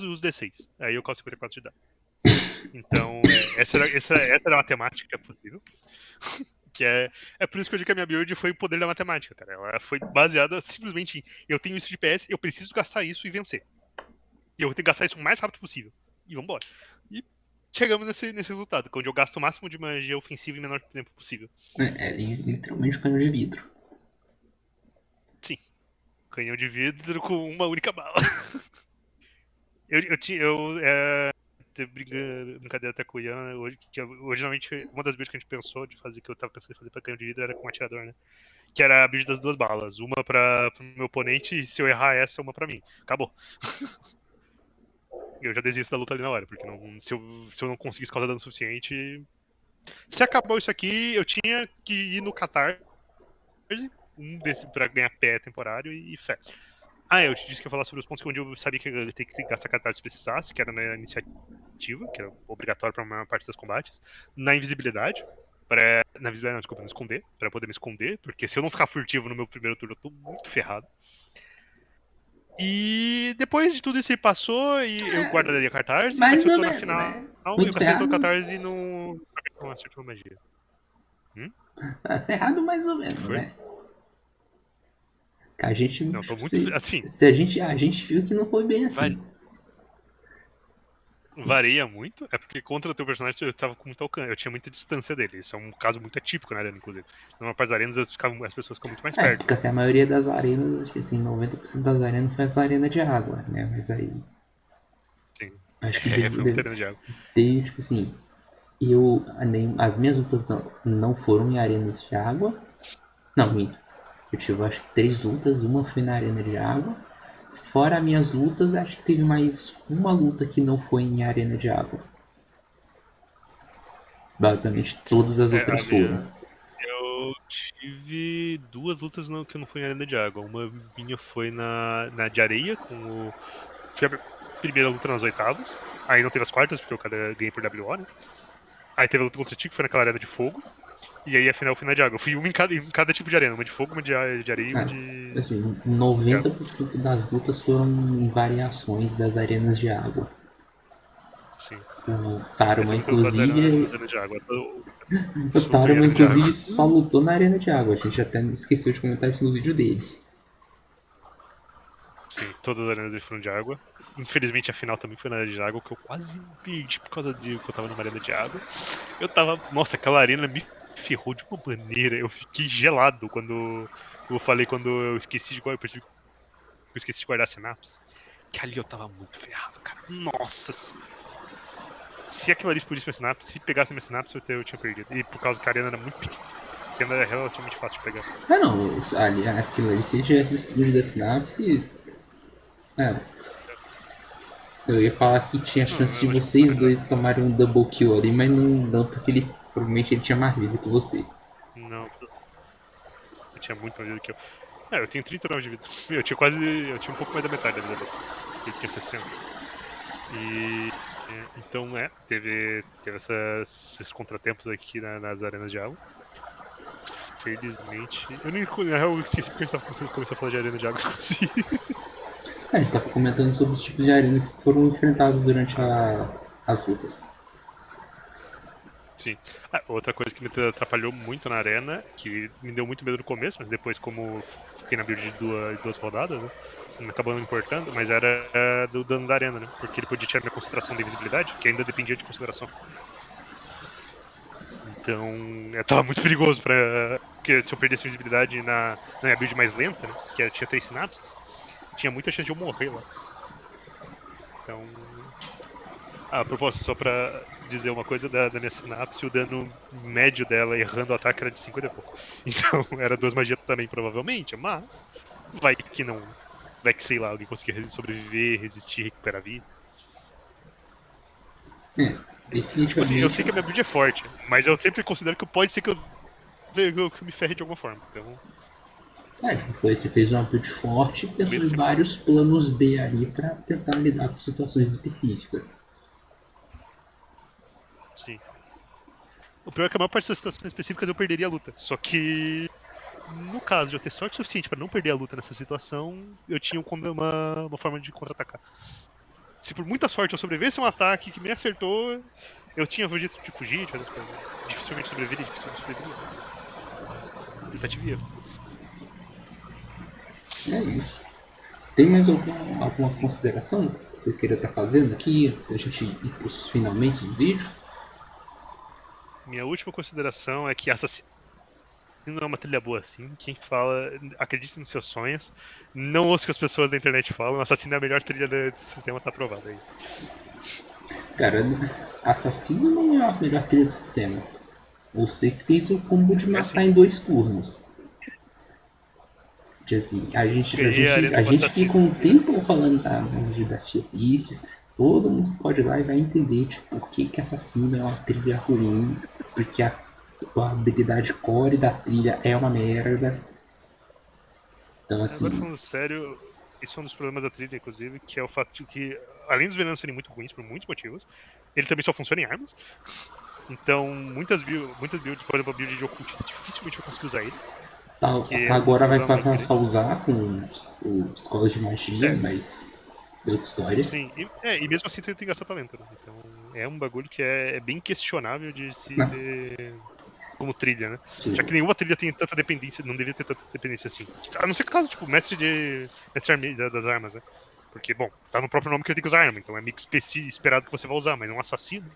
os D6. Aí eu causo 54 de dano. Então, essa era a matemática possível. Que é por isso que eu digo que a minha build foi o poder da matemática, cara. Ela foi baseada simplesmente em eu tenho isso de PS, eu preciso gastar isso e vencer. E eu vou ter que gastar isso o mais rápido possível. E vambora. E chegamos nesse resultado, onde eu gasto o máximo de magia ofensiva em menor tempo possível. É literalmente um canhão de vidro. Sim. Canhão de vidro com uma única bala. Brincadeira até com o Ian hoje, que originalmente uma das builds que a gente pensou de fazer, que eu tava pensando em fazer pra canhão de vidro, era com um atirador, né? Que era a build das 2 balas. Uma pro meu oponente e se eu errar essa, uma pra mim. Acabou. Eu já desisto da luta ali na hora, porque se eu não conseguisse causar dano suficiente. Se acabou isso aqui, eu tinha que ir no Catarse, um desse pra ganhar pé temporário e fé. Eu te disse que ia falar sobre os pontos onde eu sabia que eu ia ter que gastar Catarse se precisasse, que era na iniciativa, que era obrigatório pra maior parte dos combates, na invisibilidade, na visibilidade, não, desculpa, no esconder, pra poder me esconder, porque se eu não ficar furtivo no meu primeiro turno, eu tô muito ferrado. E depois de tudo isso aí passou, e eu guardaria Catarse, mas Mais se eu ou tô na menos, final, né? eu Muito gastei todo o ferrado. Catarse e não acertou a magia. Ferrado mais ou O que menos, foi? né? A gente, Não, tô tipo, muito. Assim, se a gente viu que não foi bem assim. varia muito, é porque contra o teu personagem eu tava com muito alcance, eu tinha muita distância dele. Isso é um caso muito atípico na arena, inclusive. Numa parte das arenas as pessoas ficam muito mais perto. Porque assim, a maioria das arenas, tipo assim, 90% das arenas foi essa arena de água, né? Mas aí. Sim. Acho que Foi muita arena de água. tipo assim. As minhas lutas não foram em arenas de água. Não, minto. Eu tive acho que 3 lutas, uma foi na arena de água. Fora minhas lutas, acho que teve mais uma luta que não foi em arena de água. Basicamente todas as outras foram. Eu tive 2 lutas que não foi em arena de água. Uma minha foi na de areia, com Foi a primeira luta nas oitavas. Aí não teve as quartas, porque o cara ganhei por WO, né? Aí teve a luta contra o Tico, que foi naquela arena de fogo. E aí a final foi na de água. Eu fui uma em cada tipo de arena. Uma de fogo, uma de areia e uma Ah, de assim, água. 90% das lutas foram em variações das arenas de água. Sim. O Eu Taruma, tô lutando nas inclusive, arenas de água. o Só lutou em Taruma, arena de água. inclusive, só lutou na arena de água. A gente até esqueceu de comentar isso no vídeo dele. Sim, todas as arenas foram de água. Infelizmente a final também foi na arena de água, que eu quase perdi por causa de que eu tava numa arena de água. Eu tava. Nossa, aquela arena me ferrou de uma maneira. Eu fiquei gelado quando. Eu falei quando eu esqueci de guardar. Eu percebi que eu esqueci de guardar a sinapse. Que ali eu tava muito ferrado, cara. Nossa senhora. Se aquilo ali explodisse minha sinapse, se pegasse minha sinapse, eu tinha perdido. E por causa que a arena era muito pequena, era relativamente fácil de pegar. Ah, não, ali, aquilo ali, se tivesse explodido a sinapse, ah, eu ia falar que tinha Não, chance eu de imagino que vocês não. dois tomarem um double kill ali, mas não porque ele provavelmente ele tinha mais vida que você. Não, eu tinha muito mais vida que eu. É, eu tenho 39 de vida. Eu tinha quase. Eu tinha um pouco mais da metade da vida dele. Ele tinha 60. E. Então, teve esses contratempos aqui nas arenas de água. Felizmente. Eu nem. Na real, eu esqueci porque a gente começou a falar de arena de água. A gente tava comentando sobre os tipos de arena que foram enfrentados durante as lutas. Sim. Ah, outra coisa que me atrapalhou muito na arena, que me deu muito medo no começo, mas depois, como fiquei na build de duas rodadas, né? Não acabou não importando, mas era do dano da arena, né? Porque ele podia tirar minha concentração de invisibilidade, que ainda dependia de consideração. Então, tava muito perigoso pra. Porque se eu perdesse visibilidade na minha build mais lenta, né? Que tinha 3 sinapses, tinha muita chance de eu morrer lá. Então. A propósito, só pra dizer uma coisa da minha sinapse, o dano médio dela errando o ataque era de 50 e pouco. Então, era duas magias também, provavelmente, mas. Vai que não. Vai que, sei lá, alguém conseguir sobreviver, resistir, recuperar a vida. É, Tipo assim, eu definitivamente. sei que a minha build é forte, mas eu sempre considero que pode ser que eu me ferre de alguma forma. Então, É, tipo, você fez uma build forte e o pensou medo em sempre tá. vários planos B ali pra tentar lidar com situações específicas. Sim. O pior é que a maior parte das situações específicas eu perderia a luta. Só que, no caso de eu ter sorte suficiente pra não perder a luta nessa situação, eu tinha uma forma de contra-atacar. Se por muita sorte eu sobrevivesse a um ataque que me acertou, eu tinha o jeito de fugir, de fazer as coisas. Dificilmente sobreviveria, dificilmente sobreviveria, mas. Tentativa e erro. É isso. Tem mais alguma consideração que você queira estar fazendo aqui antes da gente ir pros finalmente do vídeo? Minha última consideração é que Assassino não é uma trilha boa assim. Quem fala, acredite nos seus sonhos. Não ouça o que as pessoas da internet falam. Assassino é a melhor trilha desse sistema, tá aprovado, é isso. Cara, assassino não é a melhor trilha do sistema. Você que fez o combo de É matar assim. em 2 turnos. Porque, assim, Ganhei a a arena com gente fica assassino. um tempo falando das tier lists, todo mundo pode ir lá e vai entender tipo, por que assassino é uma trilha ruim, porque a habilidade core da trilha é uma merda. Então, Agora assim, falando sério, isso é um dos problemas da trilha, inclusive, que é o fato de que, além dos venenos serem muito ruins por muitos motivos, ele também só funciona em armas. Então, muitas builds, por exemplo, a build de ocultista, dificilmente vai conseguir usar ele. Que é um agora vai problema muito passar a grande. usar com os escolas de magia, É, mas é outra história. sim. E mesmo assim tem que gastar talento, né? Então, é um bagulho que é bem questionável de se Não, ter como trilha, né? Já que que- nenhuma trilha tem tanta dependência, não deveria ter tanta dependência assim. A não ser que caso, tipo, das armas, né? Porque, bom, tá no próprio nome que ele tem que usar arma, então é meio que esperado que você vai usar, mas um assassino.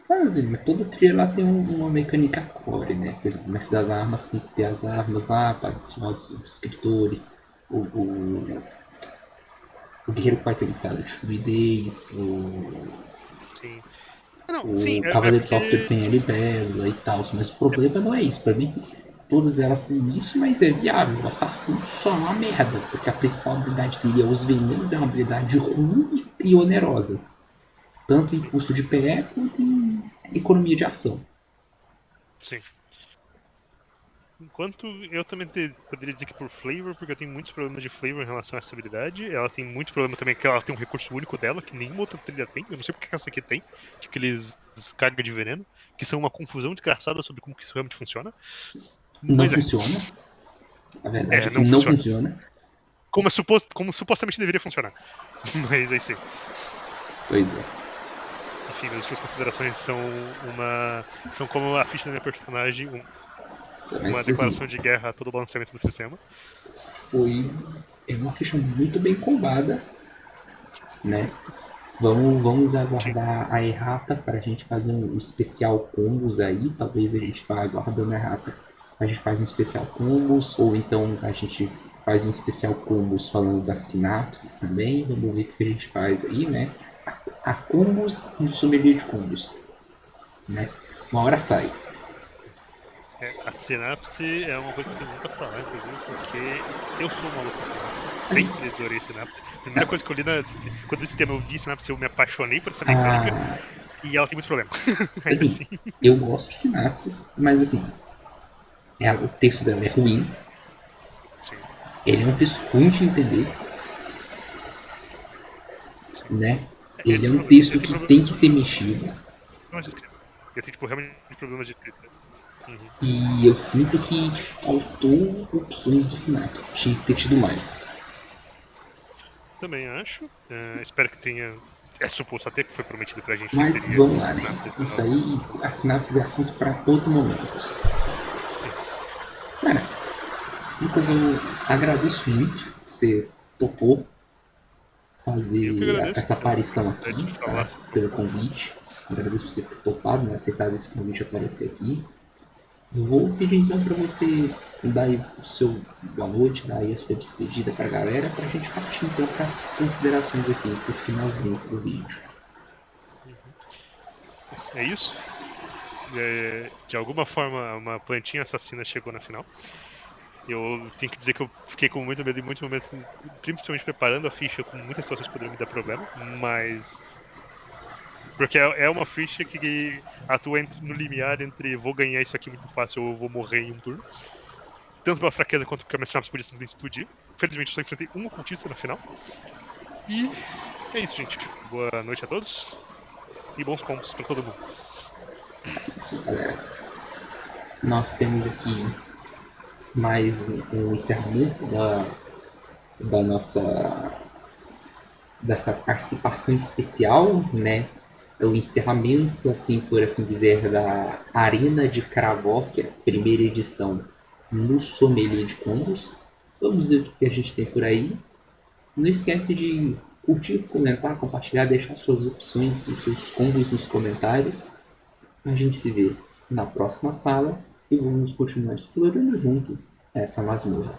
mas toda trilha lá tem uma mecânica core, né? Por exemplo, o mestre das armas tem que ter as armas lá para adicionar os escritores, o guerreiro pode ter um estado de fluidez, Sim. Não, sim, o é cavaleiro tóptero porque. tem a libélula e tal, mas o problema não é isso. Para mim, todas elas têm isso, mas é viável. O assassino só é uma merda, porque a principal habilidade dele é os venenos, é uma habilidade ruim e onerosa, tanto em Sim, custo de PE quanto em economia de ação. sim. Enquanto eu também poderia dizer que por flavor, porque eu tenho muitos problemas de flavor em relação a essa habilidade. Ela tem muito problema também, que ela tem um recurso único dela, que nenhuma outra trilha tem. Eu não sei porque que essa aqui tem, que aqueles carga de veneno, que são uma confusão desgraçada sobre como que isso realmente funciona. Não Mas funciona. A verdade é que não não funciona. funciona. Como supostamente deveria funcionar. Mas é isso aí. Pois é. Enfim, as suas considerações são como a ficha da minha personagem, uma Mas assim, declaração de guerra a todo o balanceamento do sistema. foi uma ficha muito bem combada, né? Vamos Sim. aguardar a errata para a gente fazer um especial combos aí. Talvez a gente vá aguardando a errata. A gente faz um especial combos, ou então a gente faz um especial combos falando das sinapses também. Vamos ver o que a gente faz aí, né? A combos e o sommelier de combos, né? Uma hora sai. A sinapse é uma coisa que eu tenho muito a falar, inclusive, porque eu sou maluco por sinapse. Assim, Sempre adorei sinapse. A primeira sabe? coisa que eu li quando esse tema eu vi sinapse, eu me apaixonei por essa mecânica Ah, e ela tem muito problema. Ainda assim, assim. eu gosto de sinapses, mas assim, o texto dela é ruim. Sim, Ele é um texto ruim de entender, sim. né? Ele Ele é tem, um ele texto tem que tem que problemas ser mexido. de escrita. Ele tem, tipo, realmente problemas de escrita. Uhum. E eu sinto Sim. que faltou opções de sinapse. Tinha que ter tido mais. Também acho. Espero que tenha. É suposto até que foi prometido pra gente que Mas teria vamos lá, né? sinapse Isso no aí, a sinapse é assunto para outro momento. Sim. Cara, Lucas, eu agradeço muito que você topou Eu que fazer agradeço essa pela aparição oportunidade aqui, de falar tá? sobre o Pelo jogo. convite. Agradeço por você ter topado, né? Aceitado esse convite e aparecer aqui. Vou pedir então para você dar aí o seu boa noite, dar aí a sua despedida para a galera, para a gente partir então para as considerações aqui, pro finalzinho do vídeo. É isso. De alguma forma, uma plantinha assassina chegou na final. Eu tenho que dizer que eu fiquei com muito medo em muitos momentos, principalmente preparando a ficha, com muitas situações que poderiam me dar problema, mas. Porque é uma ficha que atua no limiar entre vou ganhar isso aqui muito fácil ou vou morrer em um turno. Tanto pela fraqueza quanto porque a minha sinapse podia simplesmente explodir. Felizmente, eu só enfrentei um ocultista na final. E é isso, gente. Boa noite a todos e bons combos pra todo mundo. Isso, galera. Nós temos aqui mais um encerramento da nossa dessa participação especial, né? É o encerramento, assim por assim dizer, da Arena de Kravóquia, primeira edição no Sommelier de Combos. Vamos ver o que a gente tem por aí. Não esquece de curtir, comentar, compartilhar, deixar suas opções, os seus combos nos comentários. A gente se vê na próxima sala e vamos continuar explorando junto essa masmorra.